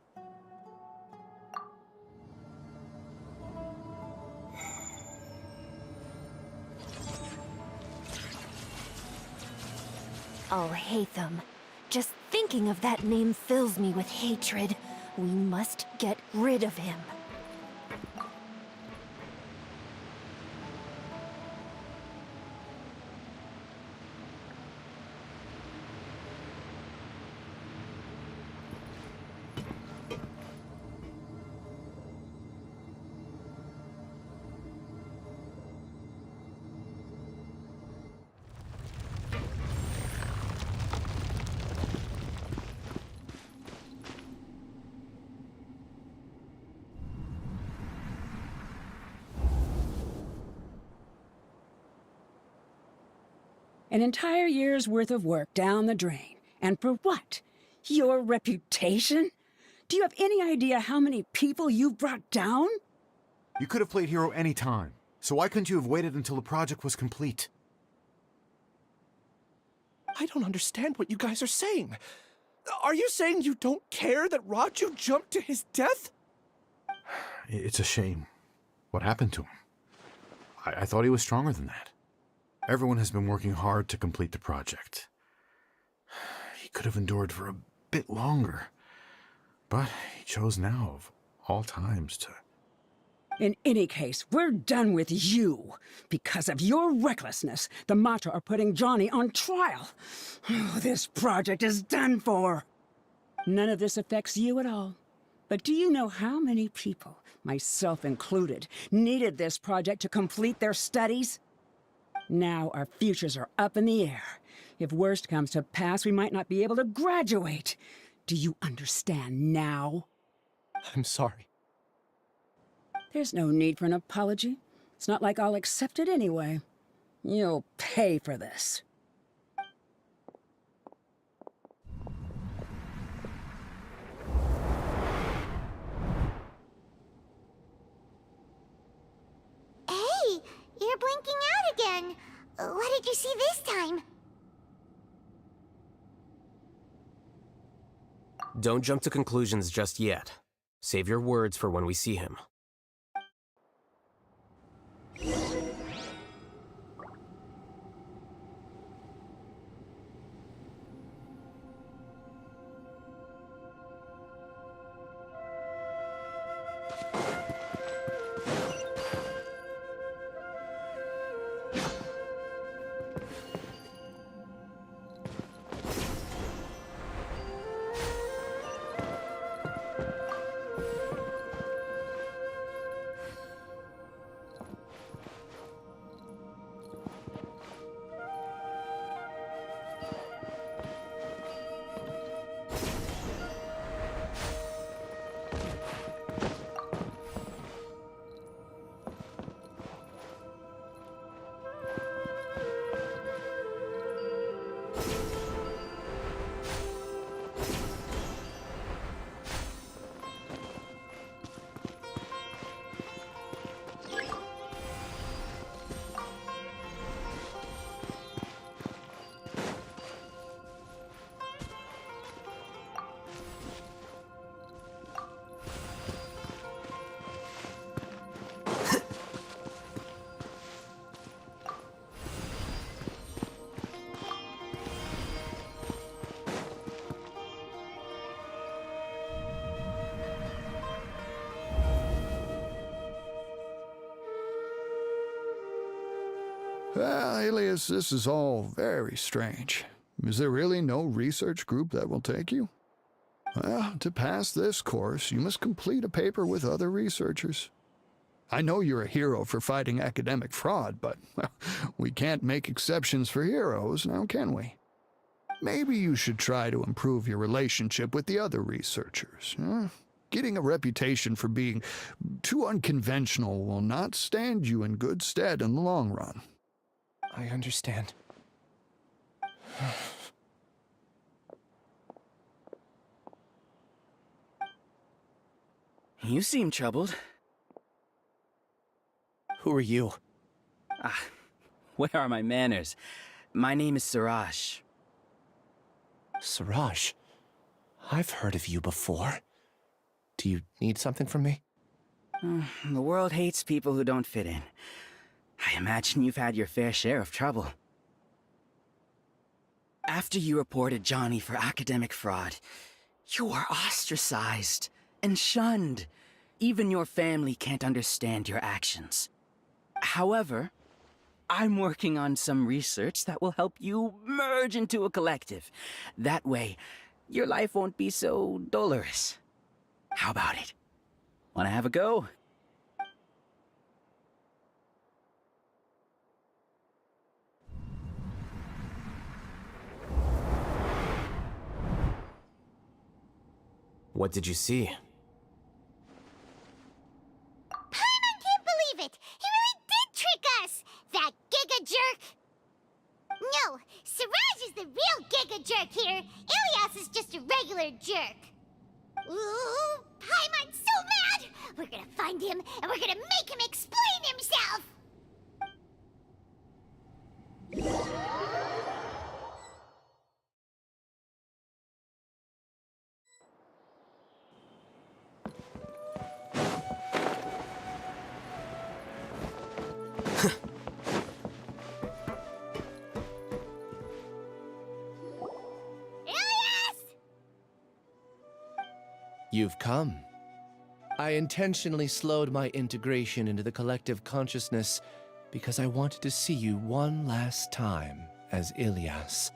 Alhaitham. Just thinking of that name fills me with hatred. We must get rid of him. An entire year's worth of work down the drain. And for what? Your reputation? Do you have any idea how many people you've brought down? You could have played hero any time, so why couldn't you have waited until the project was complete? I don't understand what you guys are saying. Are you saying you don't care that Raju jumped to his death? It's a shame. What happened to him? I thought he was stronger than that. Everyone has been working hard to complete the project. He could have endured for a bit longer, but he chose now, of all times, to... In any case, we're done with you. Because of your recklessness, the Matra are putting Johnny on trial. This project is done for. None of this affects you at all. But do you know how many people, myself included, needed this project to complete their studies? Now our futures are up in the air. If worst comes to pass, we might not be able to graduate. Do you understand now? I'm sorry. There's no need for an apology. It's not like I'll accept it anyway. You'll pay for this. Hey, you're blinking out again. What did you see this time? Don't jump to conclusions just yet. Save your words for when we see him. Well, Alias, this is all very strange. Is there really no research group that will take you? Well, to pass this course, you must complete a paper with other researchers. I know you're a hero for fighting academic fraud, but well, we can't make exceptions for heroes, now can we? Maybe you should try to improve your relationship with the other researchers. Getting a reputation for being too unconventional will not stand you in good stead in the long run. I understand. You seem troubled. Who are you? Where are my manners? My name is Suraj. Siraj, I've heard of you before. Do you need something from me? The world hates people who don't fit in. I imagine you've had your fair share of trouble. After you reported Johnny for academic fraud, you were ostracized and shunned. Even your family can't understand your actions. However, I'm working on some research that will help you merge into a collective. That way, your life won't be so dolorous. How about it? Wanna have a go? What did you see? Paimon can't believe it! He really did trick us! That Giga Jerk! No, Siraj is the real Giga Jerk here. Ilias is just a regular jerk. Ooh, Paimon's so mad! We're gonna find him, and we're gonna make him explain himself! You've come. I intentionally slowed my integration into the collective consciousness because I wanted to see you one last time as Ilias.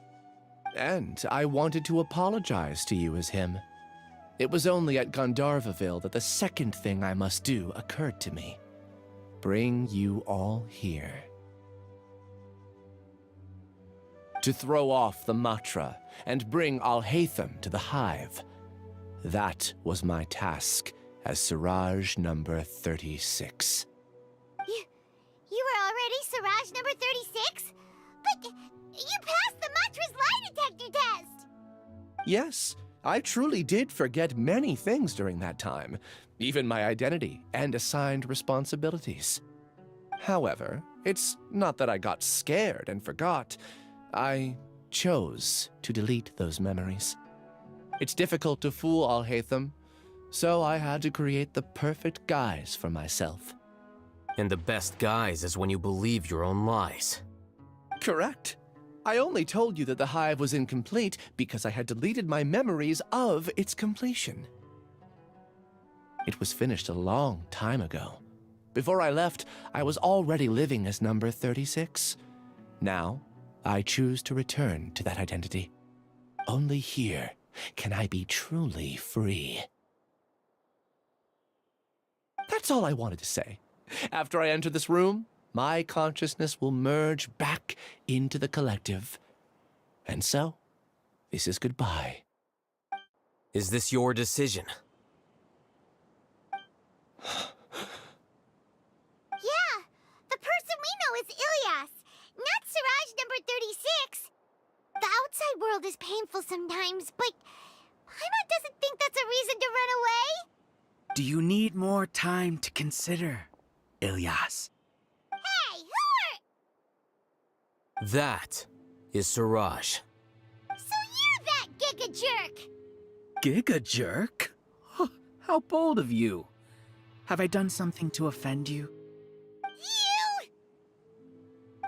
And I wanted to apologize to you as him. It was only at Gandharvaville that the second thing I must do occurred to me. Bring you all here. To throw off the Matra and bring Alhaitham to the Hive. That was my task as Siraj number 36. You were already Siraj number 36? But you passed the Matra's lie detector test! Yes, I truly did forget many things during that time, even my identity and assigned responsibilities. However, it's not that I got scared and forgot. I chose to delete those memories. It's difficult to fool Alhaitham, so I had to create the perfect guise for myself. And the best guise is when you believe your own lies. Correct. I only told you that the Hive was incomplete because I had deleted my memories of its completion. It was finished a long time ago. Before I left, I was already living as number 36. Now, I choose to return to that identity. Only here can I be truly free. That's all I wanted to say. After I enter this room, my consciousness will merge back into the collective. And so, this is goodbye. Is this your decision? Yeah, the person we know is Ilias, not Siraj number 36. The outside world is painful sometimes, but Paimon doesn't think that's a reason to run away. Do you need more time to consider, Ilias? Hey, who are... That is Siraj. So you're that Giga Jerk! Giga Jerk? How bold of you. Have I done something to offend you? You!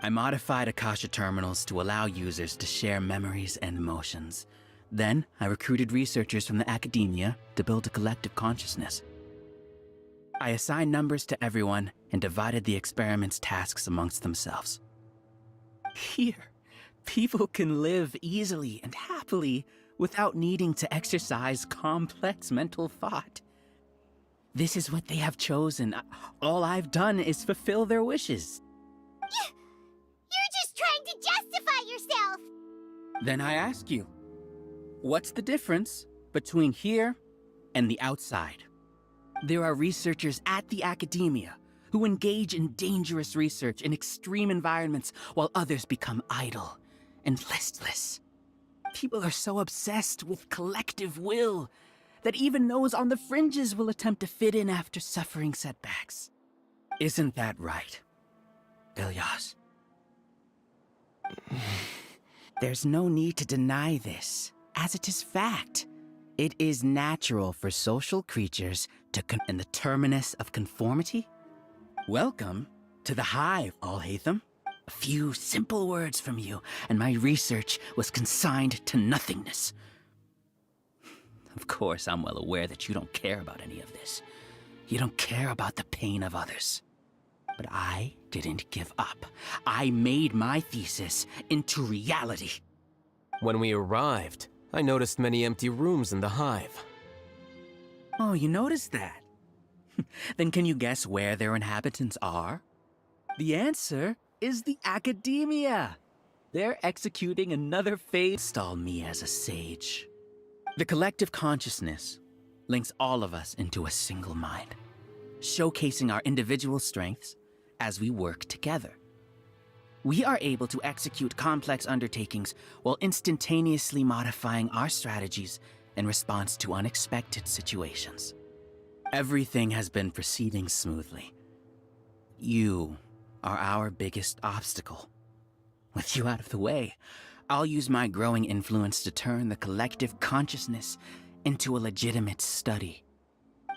I modified Akasha terminals to allow users to share memories and emotions. Then, I recruited researchers from the academia to build a collective consciousness. I assigned numbers to everyone and divided the experiment's tasks amongst themselves. Here, people can live easily and happily without needing to exercise complex mental thought. This is what they have chosen. All I've done is fulfill their wishes. You're just trying to justify yourself! Then I ask you, what's the difference between here and the outside? There are researchers at the academia who engage in dangerous research in extreme environments while others become idle and listless. People are so obsessed with collective will that even those on the fringes will attempt to fit in after suffering setbacks. Isn't that right, Ilias? There's no need to deny this. as it is fact. It is natural for social creatures to in the terminus of conformity. Welcome to the Hive, Alhaitham. A few simple words from you, and my research was consigned to nothingness. Of course, I'm well aware that you don't care about any of this. You don't care about the pain of others. But I didn't give up. I made my thesis into reality. When we arrived, I noticed many empty rooms in the Hive. Oh, you noticed that? Then can you guess where their inhabitants are? The answer is the Academia. They're executing another phase. Install me as a sage. The collective consciousness links all of us into a single mind, showcasing our individual strengths as we work together. We are able to execute complex undertakings while instantaneously modifying our strategies in response to unexpected situations. Everything has been proceeding smoothly. You are our biggest obstacle. With you out of the way, I'll use my growing influence to turn the collective consciousness into a legitimate study.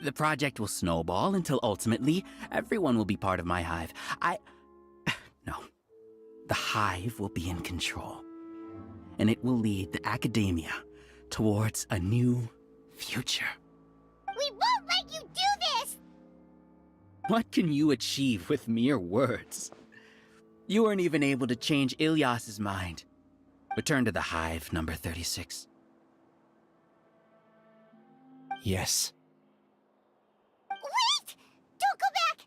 The project will snowball until ultimately everyone will be part of my hive. No. The Hive will be in control, and it will lead the Academia towards a new future. We won't let you do this! What can you achieve with mere words? You weren't even able to change Ilyas's mind. Return to the Hive, number 36. Yes. Wait! Don't go back!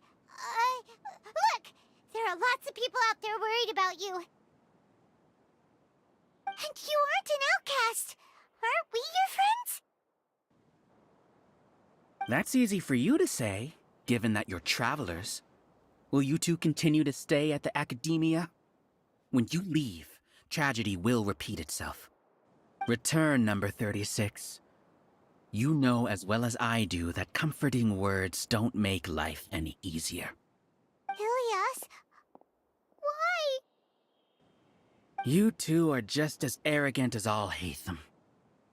Look! There are lots of people out there worried about you. And you aren't an outcast. Aren't we your friends? That's easy for you to say, given that you're travelers. Will you two continue to stay at the Academia? When you leave, tragedy will repeat itself. Return, number 36. You know as well as I do that comforting words don't make life any easier. Ilyas? Why? You two are just as arrogant as Alhaitham.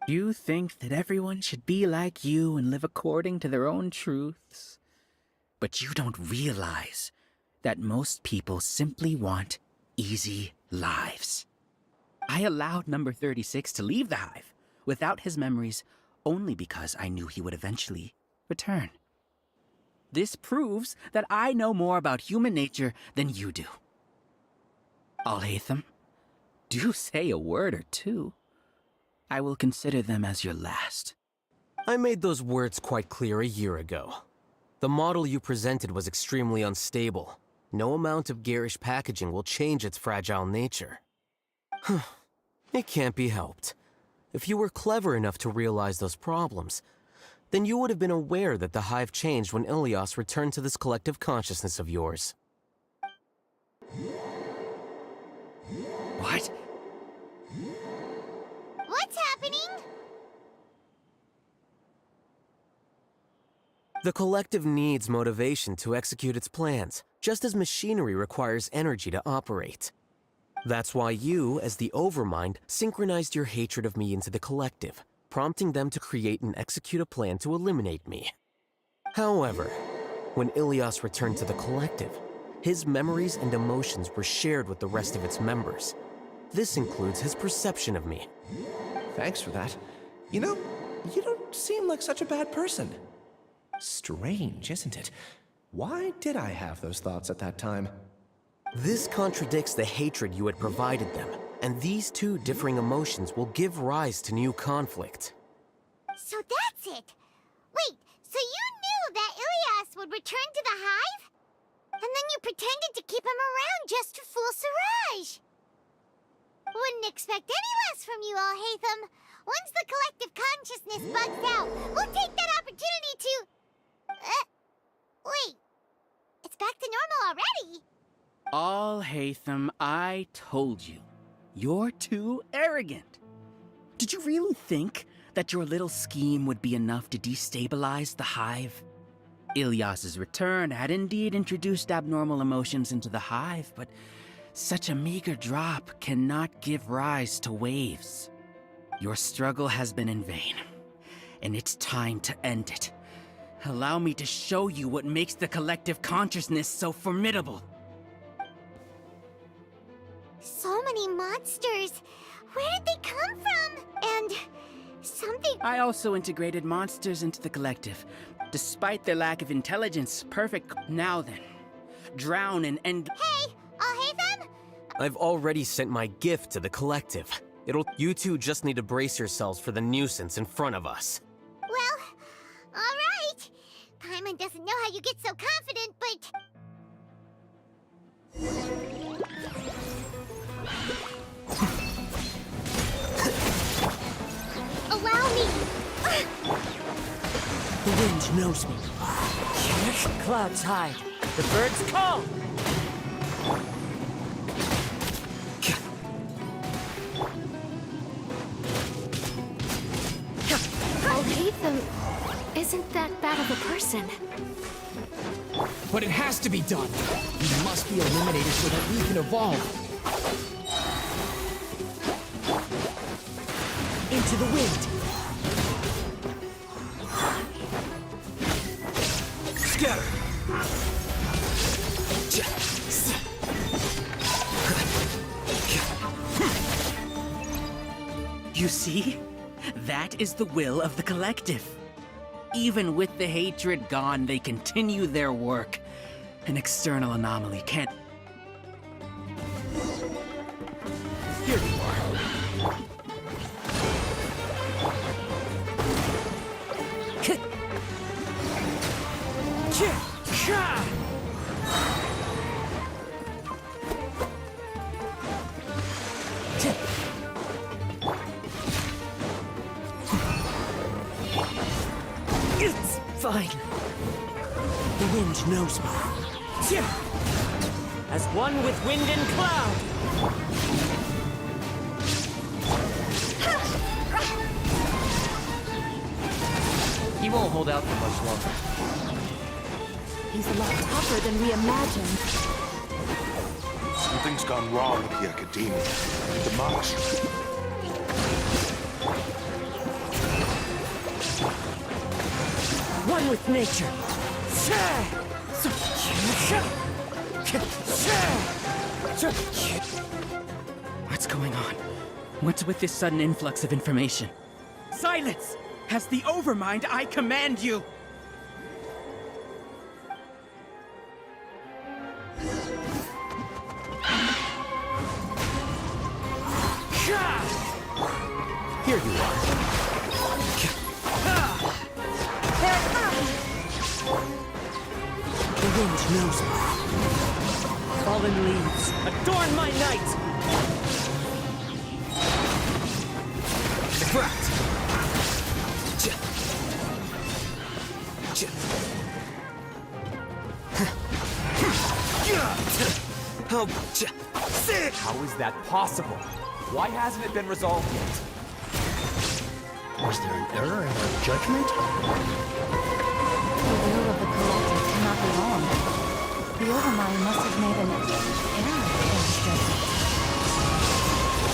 You think that everyone should be like you and live according to their own truths. But you don't realize that most people simply want easy lives. I allowed number 36 to leave the Hive without his memories only because I knew he would eventually return. This proves that I know more about human nature than you do. Alhaitham, do say a word or two. I will consider them as your last. I made those words quite clear a year ago. The model you presented was extremely unstable. No amount of garish packaging will change its fragile nature. It can't be helped. If you were clever enough to realize those problems, then you would have been aware that the Hive changed when Ilyas returned to this collective consciousness of yours. What? What's happening? The collective needs motivation to execute its plans, just as machinery requires energy to operate. That's why you, as the Overmind, synchronized your hatred of me into the collective, prompting them to create and execute a plan to eliminate me. However, when Ilyas returned to the collective, his memories and emotions were shared with the rest of its members. This includes his perception of me. Thanks for that. You know, you don't seem like such a bad person. Strange, isn't it? Why did I have those thoughts at that time? This contradicts the hatred you had provided them, and these two differing emotions will give rise to new conflict. So that's it! Wait, so you knew that Ilyas would return to the Hive? And then you pretended to keep him around just to fool Siraj! Wouldn't expect any less from you, Alhaitham. Once the collective consciousness bugs out, we'll take that opportunity to... wait. It's back to normal already. Alhaitham, I told you. You're too arrogant. Did you really think that your little scheme would be enough to destabilize the Hive? Ilyas's return had indeed introduced abnormal emotions into the Hive, but such a meager drop cannot give rise to waves. Your struggle has been in vain, and it's time to end it. Allow me to show you what makes the collective consciousness so formidable. So many monsters. Where did they come from? And something... I also integrated monsters into the collective. Despite their lack of intelligence, perfect. Now then, drown and end... Hey, Alhaitham? I've already sent my gift to the collective. You two just need to brace yourselves for the nuisance in front of us. Well, alright. Paimon doesn't know how you get so confident, but... Allow me! The wind knows me. Clouds hide. The birds call! Alhaitham isn't that bad of a person. But it has to be done. He must be eliminated so that we can evolve. Into the wind. Scatter. You see? That is the will of the collective. Even with the hatred gone, they continue their work. An external anomaly can't... Here you are. It's fine. The wind knows me. As one with wind and cloud. He won't hold out for much longer. He's a lot tougher than we imagined. Something's gone wrong with the Academia. Demolish it. One with nature. What's going on? What's with this sudden influx of information? Silence! As the Overmind, I command you! Here you are. The wind knows me. Fallen leaves, adorn my night! Cracked! How is that possible? Why hasn't it been resolved yet? Was there an error in our judgment? The will of the collective cannot be wrong. The Overmind must have made an error in his judgment.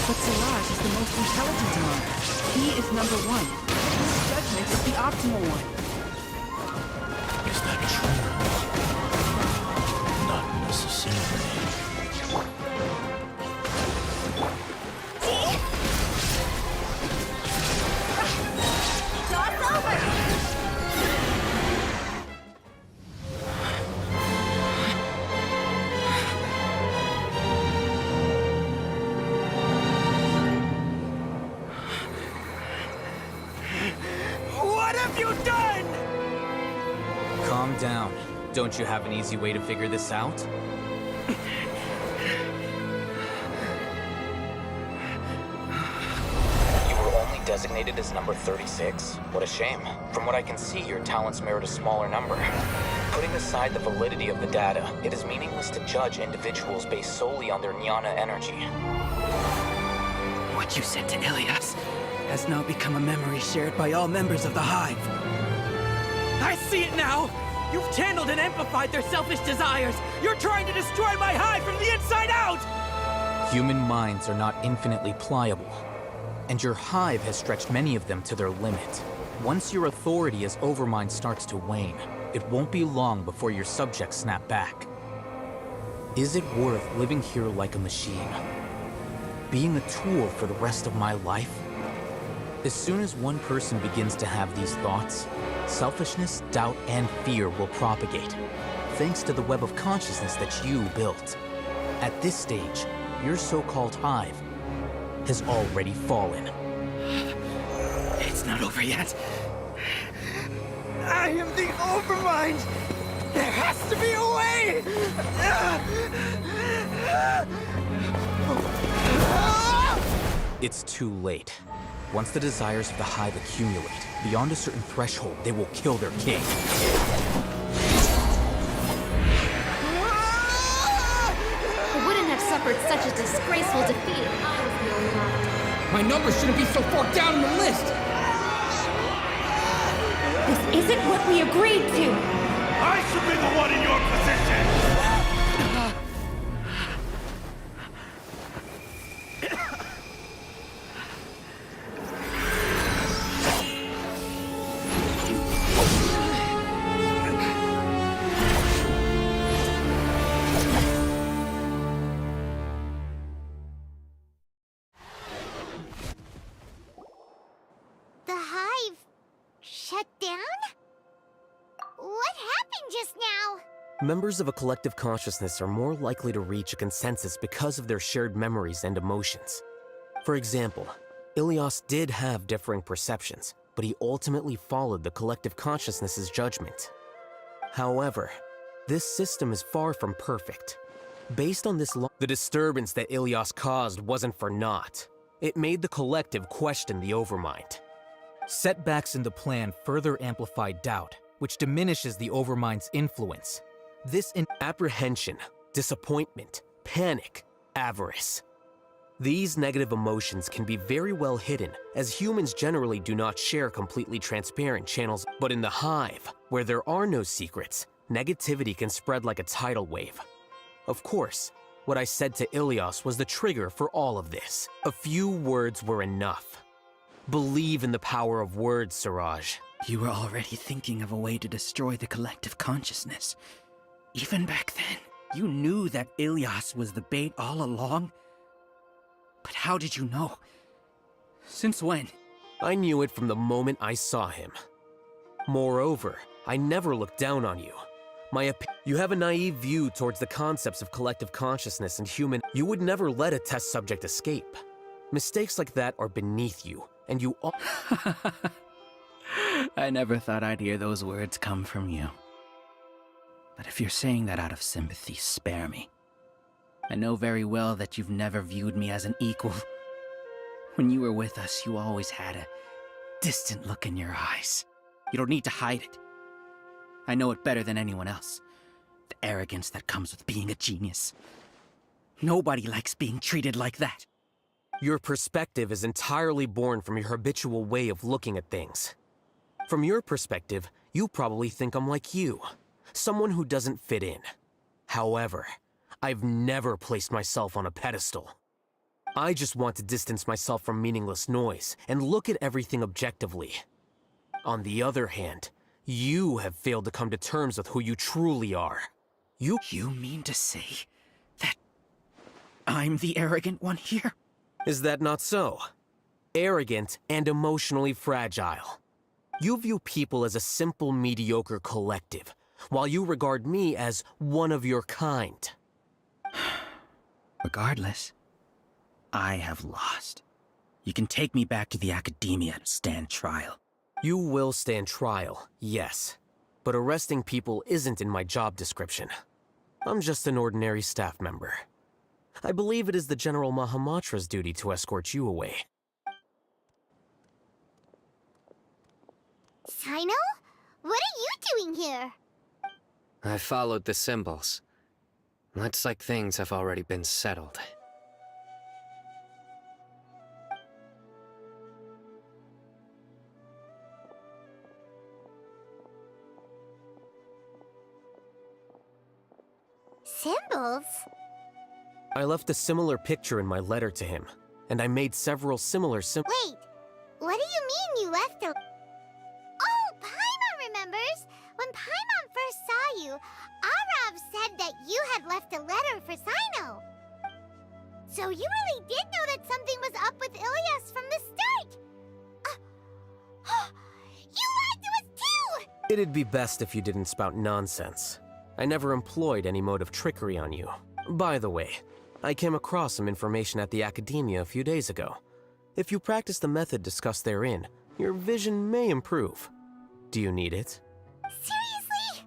But Siraj is the most intelligent among us. He is number one. His judgment is the optimal one. Is that true? Not necessarily. What have you done? Calm down. Don't you have an easy way to figure this out? You were only designated as number 36. What a shame. From what I can see, your talents merit a smaller number. Putting aside the validity of the data, it is meaningless to judge individuals based solely on their jnana energy. What you said to Ilias has now become a memory shared by all members of the Hive. I see it now! You've channeled and amplified their selfish desires! You're trying to destroy my Hive from the inside out! Human minds are not infinitely pliable. and your hive has stretched many of them to their limit. Once your authority as Overmind starts to wane, it won't be long before your subjects snap back. Is it worth living here like a machine? Being a tool for the rest of my life? As soon as one person begins to have these thoughts, selfishness, doubt, and fear will propagate, thanks to the web of consciousness that you built. At this stage, your so-called hive has already fallen. It's not over yet. I am the Overmind! There has to be a way! It's too late. Once the desires of the hive accumulate, beyond a certain threshold, they will kill their king. I wouldn't have suffered such a disgraceful defeat if I was the only one. My number shouldn't be so far down in the list! This isn't what we agreed to! I should be the one in your position! The hive shut down? What happened just now? Members of a collective consciousness are more likely to reach a consensus because of their shared memories and emotions. For example, Ilias did have differing perceptions, but he ultimately followed the collective consciousness's judgment. However, this system is far from perfect. Based on this the disturbance that Ilias caused wasn't for naught. It made the collective question the Overmind. Setbacks in the plan further amplified doubt, which diminishes the Overmind's influence. This apprehension, disappointment, panic, avarice. These negative emotions can be very well hidden, as humans generally do not share completely transparent channels. But in the hive, where there are no secrets, negativity can spread like a tidal wave. Of course, what I said to Ilias was the trigger for all of this. A few words were enough. Believe in the power of words, Siraj. You were already thinking of a way to destroy the collective consciousness. Even back then, you knew that Ilias was the bait all along? But how did you know? Since when? I knew it from the moment I saw him. Moreover, I never looked down on you. You have a naive view towards the concepts of collective consciousness and human. You would never let a test subject escape. Mistakes like that are beneath you, and you all— I never thought I'd hear those words come from you. But if you're saying that out of sympathy, spare me. I know very well that you've never viewed me as an equal. When you were with us, you always had a distant look in your eyes. You don't need to hide it. I know it better than anyone else. The arrogance that comes with being a genius. Nobody likes being treated like that. Your perspective is entirely born from your habitual way of looking at things. From your perspective, you probably think I'm like you, someone who doesn't fit in. However, I've never placed myself on a pedestal. I just want to distance myself from meaningless noise and look at everything objectively. On the other hand, you have failed to come to terms with who you truly are. You mean to say that I'm the arrogant one here? Is that not so? Arrogant and emotionally fragile. You view people as a simple, mediocre collective, while you regard me as one of your kind. Regardless, I have lost. You can take me back to the academia to stand trial. You will stand trial, yes. But arresting people isn't in my job description. I'm just an ordinary staff member. I believe it is the General Mahamatra's duty to escort you away. Sino? What are you doing here? I followed the symbols. Looks like things have already been settled. Symbols? I left a similar picture in my letter to him, and I made several similar Wait, what do you mean you left a... Oh, Paimon remembers! When Paimon first saw you, Arav said that you had left a letter for Sino. So you really did know that something was up with Ilias from the start! You lied to us too! It'd be best if you didn't spout nonsense. I never employed any mode of trickery on you. By the way, I came across some information at the Academia a few days ago. If you practice the method discussed therein, your vision may improve. Do you need it? Seriously?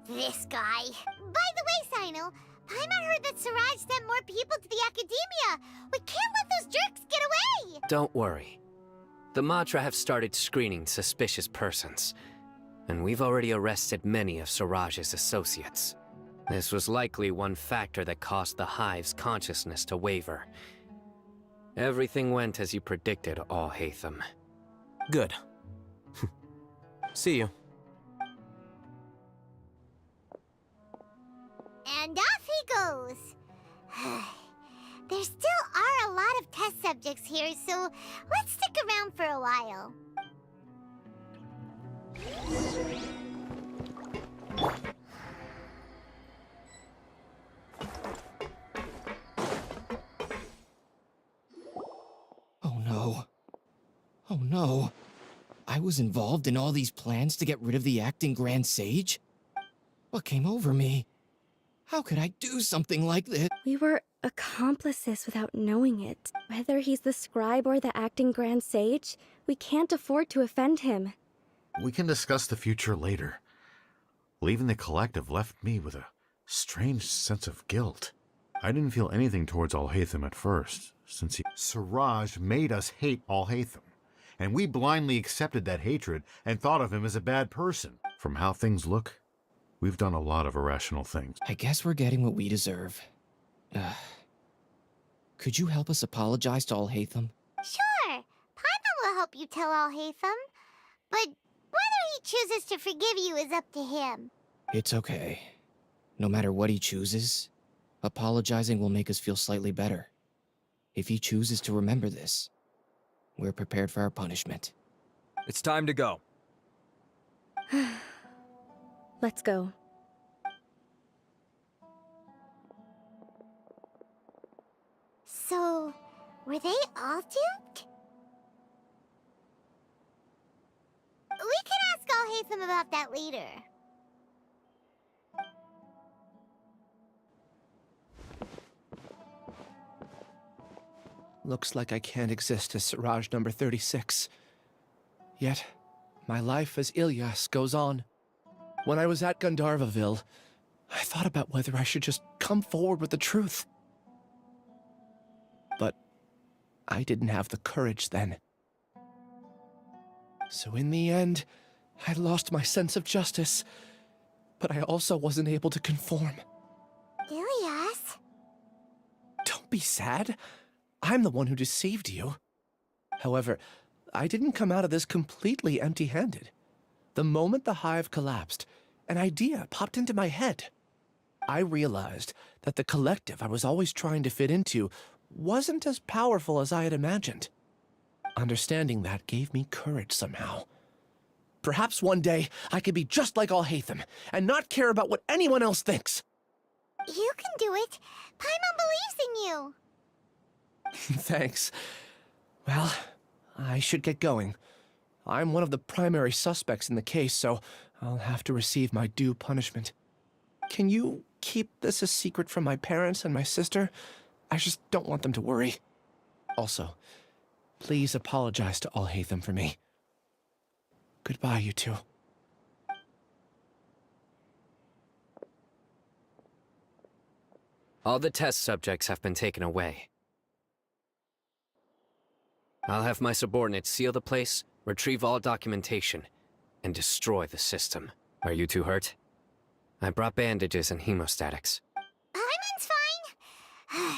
This guy. By the way, Sino, Paimon heard that Siraj sent more people to the Academia. We can't let those jerks get away! Don't worry. The Matra have started screening suspicious persons, and we've already arrested many of Siraj's associates. This was likely one factor that caused the Hive's consciousness to waver. Everything went as you predicted, Alhaitham. Good. See you. And off he goes. There still are a lot of test subjects here, so let's stick around for a while. Oh no. Oh no. I was involved in all these plans to get rid of the acting Grand Sage? What came over me? How could I do something like this? We were accomplices without knowing it. Whether he's the scribe or the acting Grand Sage, we can't afford to offend him. We can discuss the future later. Leaving the collective left me with a strange sense of guilt. I didn't feel anything towards Alhaitham at first, since Siraj made us hate Alhaitham, and we blindly accepted that hatred and thought of him as a bad person. From how things look, we've done a lot of irrational things. I guess we're getting what we deserve. Could you help us apologize to Alhaitham? Sure, Paimon will help you tell Alhaitham, but whether he chooses to forgive you is up to him. It's okay. No matter what he chooses, apologizing will make us feel slightly better. If he chooses to remember this, we're prepared for our punishment. It's time to go. Let's go. So, were they all duped? We can ask Alhaitham about that later. Looks like I can't exist as Siraj number 36. Yet, my life as Ilyas goes on. When I was at Gandharvaville, I thought about whether I should just come forward with the truth. But I didn't have the courage then. So in the end, I lost my sense of justice, but I also wasn't able to conform. Ilyas? Don't be sad. I'm the one who deceived you. However, I didn't come out of this completely empty-handed. The moment the hive collapsed, an idea popped into my head. I realized that the collective I was always trying to fit into wasn't as powerful as I had imagined. Understanding that gave me courage somehow. Perhaps one day I could be just like Alhaitham and not care about what anyone else thinks. You can do it. Paimon believes in you. Thanks. Well, I should get going. I'm one of the primary suspects in the case, so I'll have to receive my due punishment. Can you keep this a secret from my parents and my sister? I just don't want them to worry. Also, please apologize to Alhaitham for me. Goodbye, you two. All the test subjects have been taken away. I'll have my subordinates seal the place, retrieve all documentation, and destroy the system. Are you two hurt? I brought bandages and hemostatics. Paimon's fine.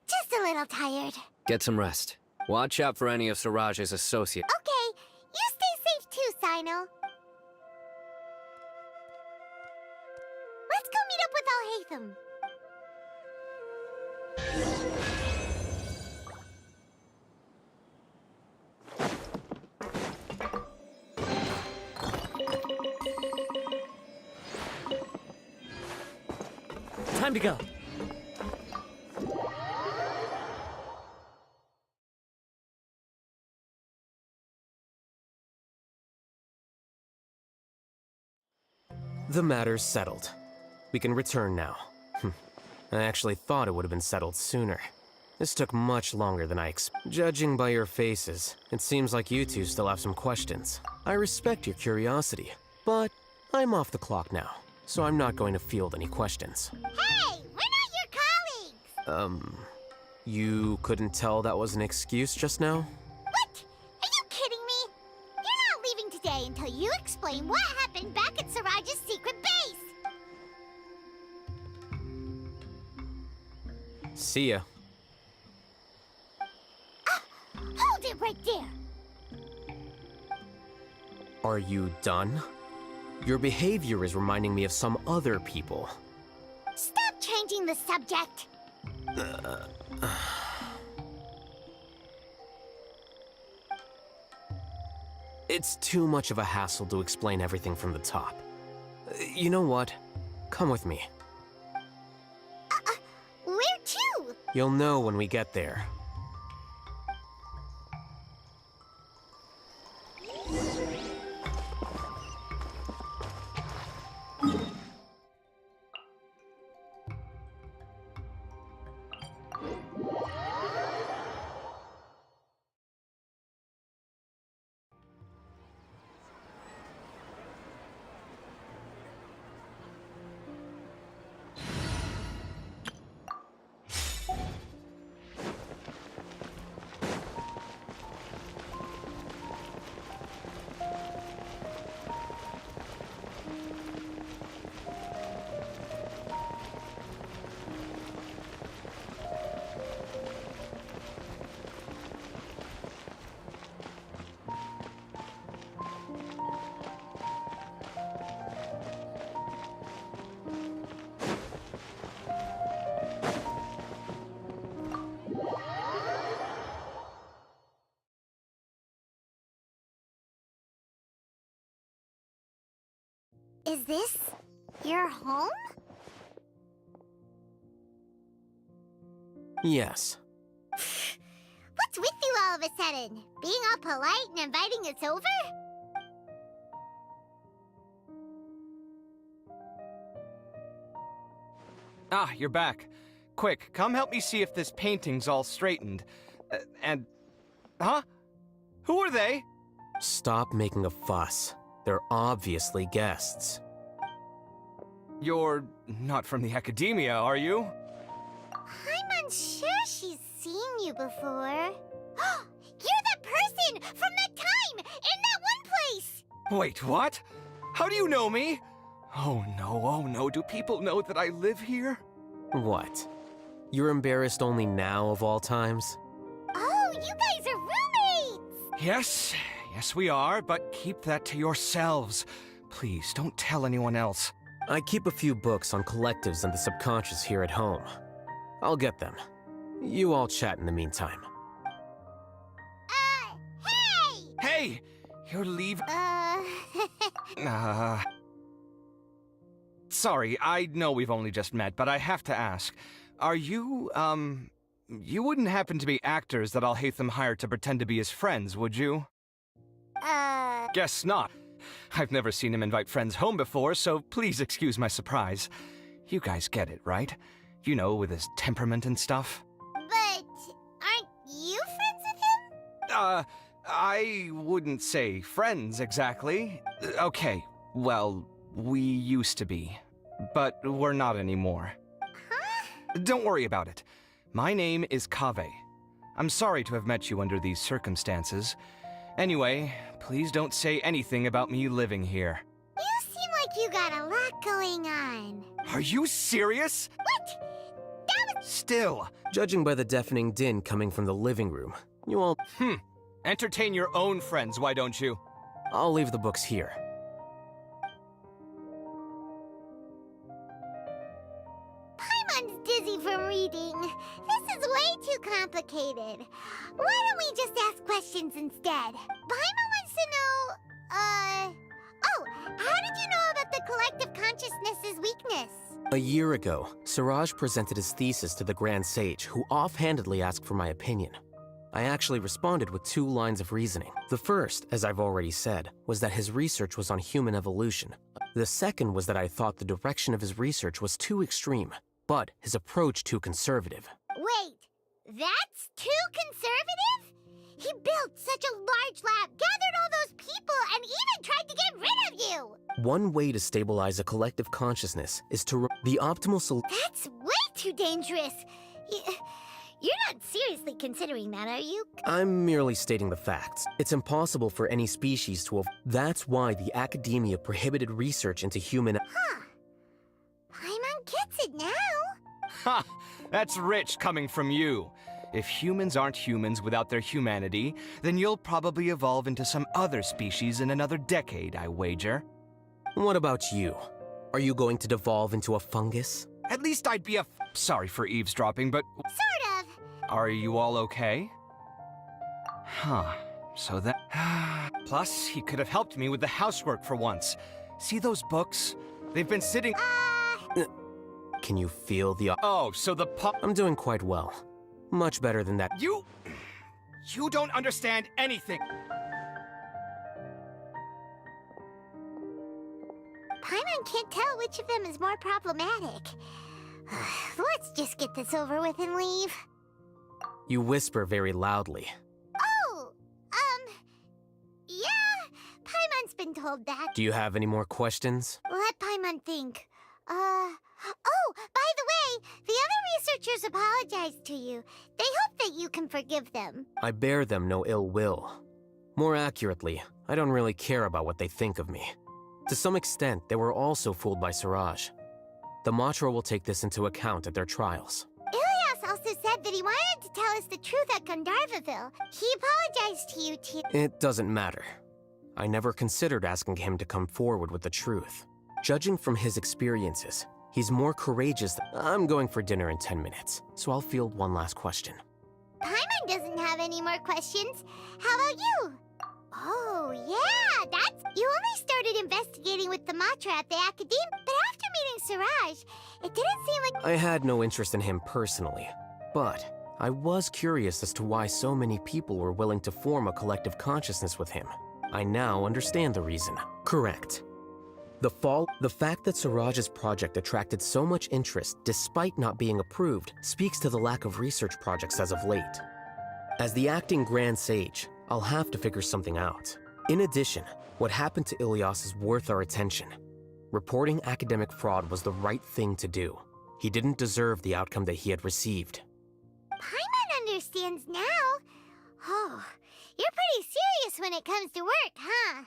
Just a little tired. Get some rest. Watch out for any of Siraj's associates. Okay, you stay safe too, Sino. Let's go meet up with Alhaitham. Time to go. The matter's settled. We can return now. I actually thought it would have been settled sooner. This took much longer than I expected. Judging by your faces, it seems like you two still have some questions. I respect your curiosity, but I'm off the clock now, so I'm not going to field any questions. Hey, we're not your colleagues! You couldn't tell that was an excuse just now? What? Are you kidding me? You're not leaving today until you explain what happened back at Siraj's secret base! See ya. Hold it right there! Are you done? Your behavior is reminding me of some other people. Stop changing the subject! It's too much of a hassle to explain everything from the top. You know what? Come with me. Where to? You'll know when we get there. Is this your home? Yes. What's with you all of a sudden? Being all polite and inviting us over? Ah, you're back. Quick, come help me see if this painting's all straightened. Huh? Who are they? Stop making a fuss. They're obviously guests. You're not from the academia, are you? I'm unsure she's seen you before. You're that person from that time in that one place! Wait, what? How do you know me? Oh no, do people know that I live here? What? You're embarrassed only now of all times? Oh, you guys are roommates! Yes, we are, but keep that to yourselves. Please, don't tell anyone else. I keep a few books on collectives and the subconscious here at home. I'll get them. You all chat in the meantime. Hey! Hey! You're leaving. Sorry, I know we've only just met, but I have to ask. Are you, you wouldn't happen to be actors that Alhaitham hired to pretend to be his friends, would you? Guess not. I've never seen him invite friends home before, so please excuse my surprise. You guys get it, right? You know, with his temperament and stuff. But aren't you friends with him? I wouldn't say friends exactly. Okay, well, we used to be, but we're not anymore. Huh? Don't worry about it. My name is Kaveh. I'm sorry to have met you under these circumstances. Anyway, please don't say anything about me living here. You seem like you got a lot going on. Are you serious? What? That was... Still. Judging by the deafening din coming from the living room, you all... Entertain your own friends, why don't you? I'll leave the books here. Paimon's dizzy from reading. This is way too complicated. Why don't we just ask questions instead? Paimon wants to know, oh, how did you know about the collective consciousness's weakness? A year ago, Siraj presented his thesis to the Grand Sage, who offhandedly asked for my opinion. I actually responded with 2 lines of reasoning. The first, as I've already said, was that his research was on human evolution. The second was that I thought the direction of his research was too extreme, but his approach too conservative. Wait, that's too conservative? He built such a large lab, gathered all those people, and even tried to get rid of you! One way to stabilize a collective consciousness is to the optimal solution. That's way too dangerous! You're not seriously considering that, are you? I'm merely stating the facts. It's impossible for any species to That's why the academia prohibited research into human. Huh. Paimon gets it now. Ha! That's rich coming from you. If humans aren't humans without their humanity, then you'll probably evolve into some other species in another decade, I wager. What about you? Are you going to devolve into a fungus? At least I'd be Sorry for eavesdropping, but... Sort of. Are you all okay? Huh. So that... Plus, he could have helped me with the housework for once. See those books? They've been sitting... Can you feel the... Oh, so the I'm doing quite well. Much better than that. You don't understand anything. Paimon can't tell which of them is more problematic. Let's just get this over with and leave. You whisper very loudly. Oh, yeah, Paimon's been told that. Do you have any more questions? Let Paimon think. Oh, by the way, the other researchers apologized to you. They hope that you can forgive them. I bear them no ill will. More accurately, I don't really care about what they think of me. To some extent, they were also fooled by Siraj. The Matra will take this into account at their trials. Ilias also said that he wanted to tell us the truth at Gandharvaville. He apologized to you too. It doesn't matter. I never considered asking him to come forward with the truth. Judging from his experiences, he's more courageous than... I'm going for dinner in 10 minutes, so I'll field one last question. Paimon doesn't have any more questions. How about you? Oh, yeah, that's... You only started investigating with the Matra at the Academe, but after meeting Siraj, it didn't seem like... I had no interest in him personally, but I was curious as to why so many people were willing to form a collective consciousness with him. I now understand the reason. Correct. The fact that Siraj's project attracted so much interest despite not being approved speaks to the lack of research projects as of late. As the acting Grand Sage, I'll have to figure something out. In addition, what happened to Ilias is worth our attention. Reporting academic fraud was the right thing to do. He didn't deserve the outcome that he had received. Paimon understands now. Oh, you're pretty serious when it comes to work, huh?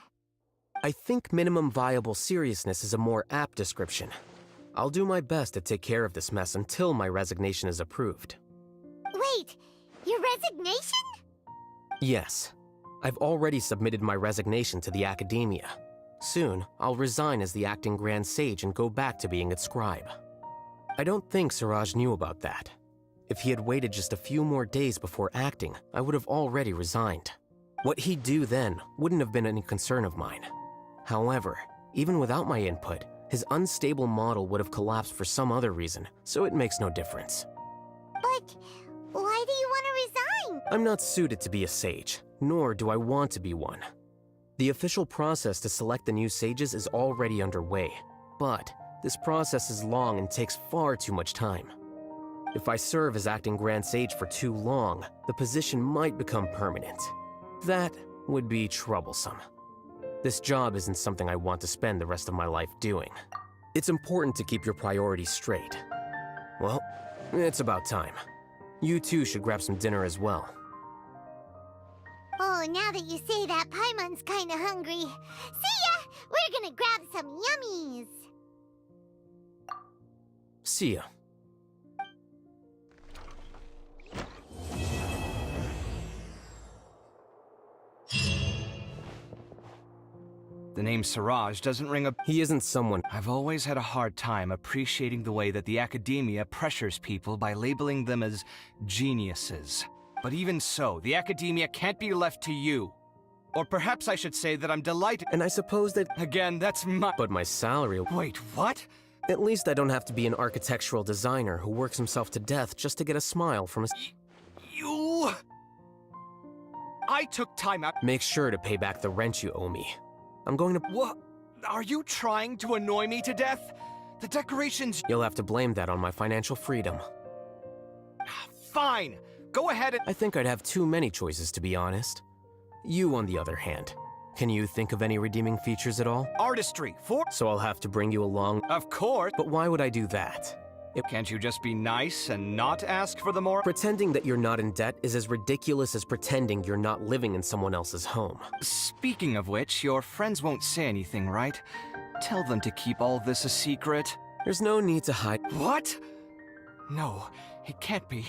I think minimum viable seriousness is a more apt description. I'll do my best to take care of this mess until my resignation is approved. Wait, your resignation? Yes. I've already submitted my resignation to the Academia. Soon, I'll resign as the acting Grand Sage and go back to being its scribe. I don't think Siraj knew about that. If he had waited just a few more days before acting, I would have already resigned. What he'd do then wouldn't have been any concern of mine. However, even without my input, his unstable model would have collapsed for some other reason, so it makes no difference. But why do you want to resign? I'm not suited to be a sage, nor do I want to be one. The official process to select the new sages is already underway, but this process is long and takes far too much time. If I serve as acting Grand Sage for too long, the position might become permanent. That would be troublesome. This job isn't something I want to spend the rest of my life doing. It's important to keep your priorities straight. Well, it's about time. You two should grab some dinner as well. Oh, now that you say that, Paimon's kinda hungry. See ya! We're gonna grab some yummies! See ya. The name Siraj doesn't ring a... He isn't someone... I've always had a hard time appreciating the way that the Academia pressures people by labeling them as geniuses. But even so, the Academia can't be left to you. Or perhaps I should say that I'm delighted... And I suppose that... Again, that's my... But my salary... Wait, what? At least I don't have to be an architectural designer who works himself to death just to get a smile from a... You... I took time out... Make sure to pay back the rent you owe me. I'm going to... What? Are you trying to annoy me to death? The decorations... You'll have to blame that on my financial freedom. Fine. Go ahead and... I think I'd have too many choices, to be honest. You, on the other hand. Can you think of any redeeming features at all? Artistry, for... So I'll have to bring you along? Of course. But why would I do that? Can't you just be nice and not ask for the more... Pretending that you're not in debt is as ridiculous as pretending you're not living in someone else's home. Speaking of which, your friends won't say anything, right? Tell them to keep all this a secret. There's no need to hide... What? No, it can't be.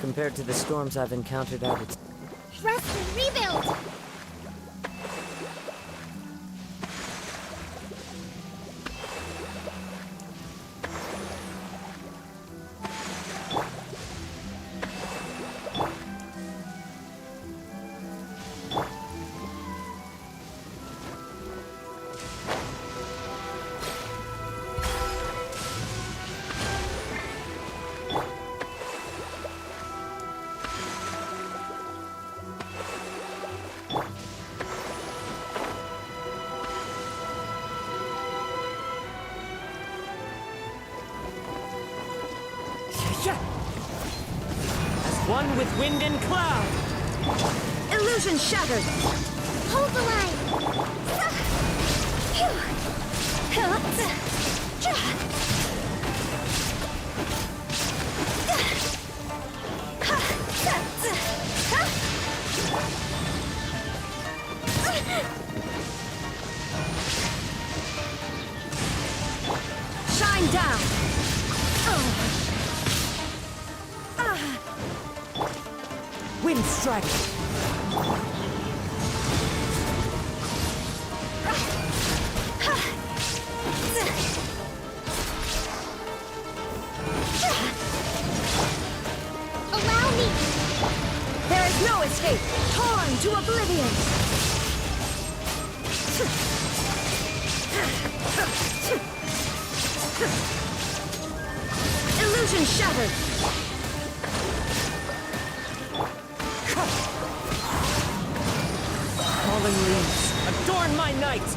Compared to the storms I've encountered out at... Rest and rebuild! As one with wind and cloud! Illusion shattered! Hold the line! Shine down! Wind strike! Allow me! There is no escape! Torn to oblivion! Illusion shattered! Falling leaves, adorn my night!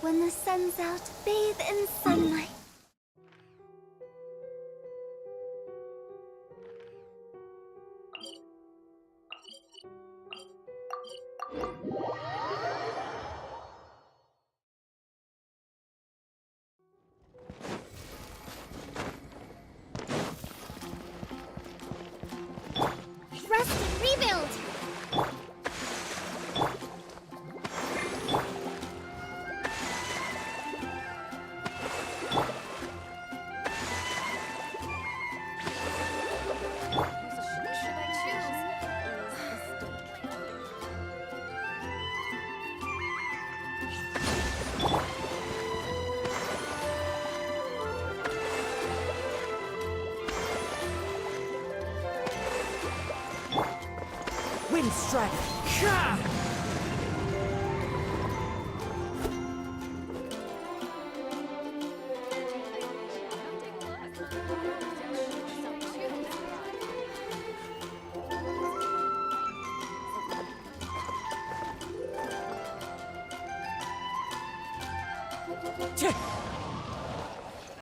When the sun's out, bathe in sunlight. Rest and rebuild! Wind strike!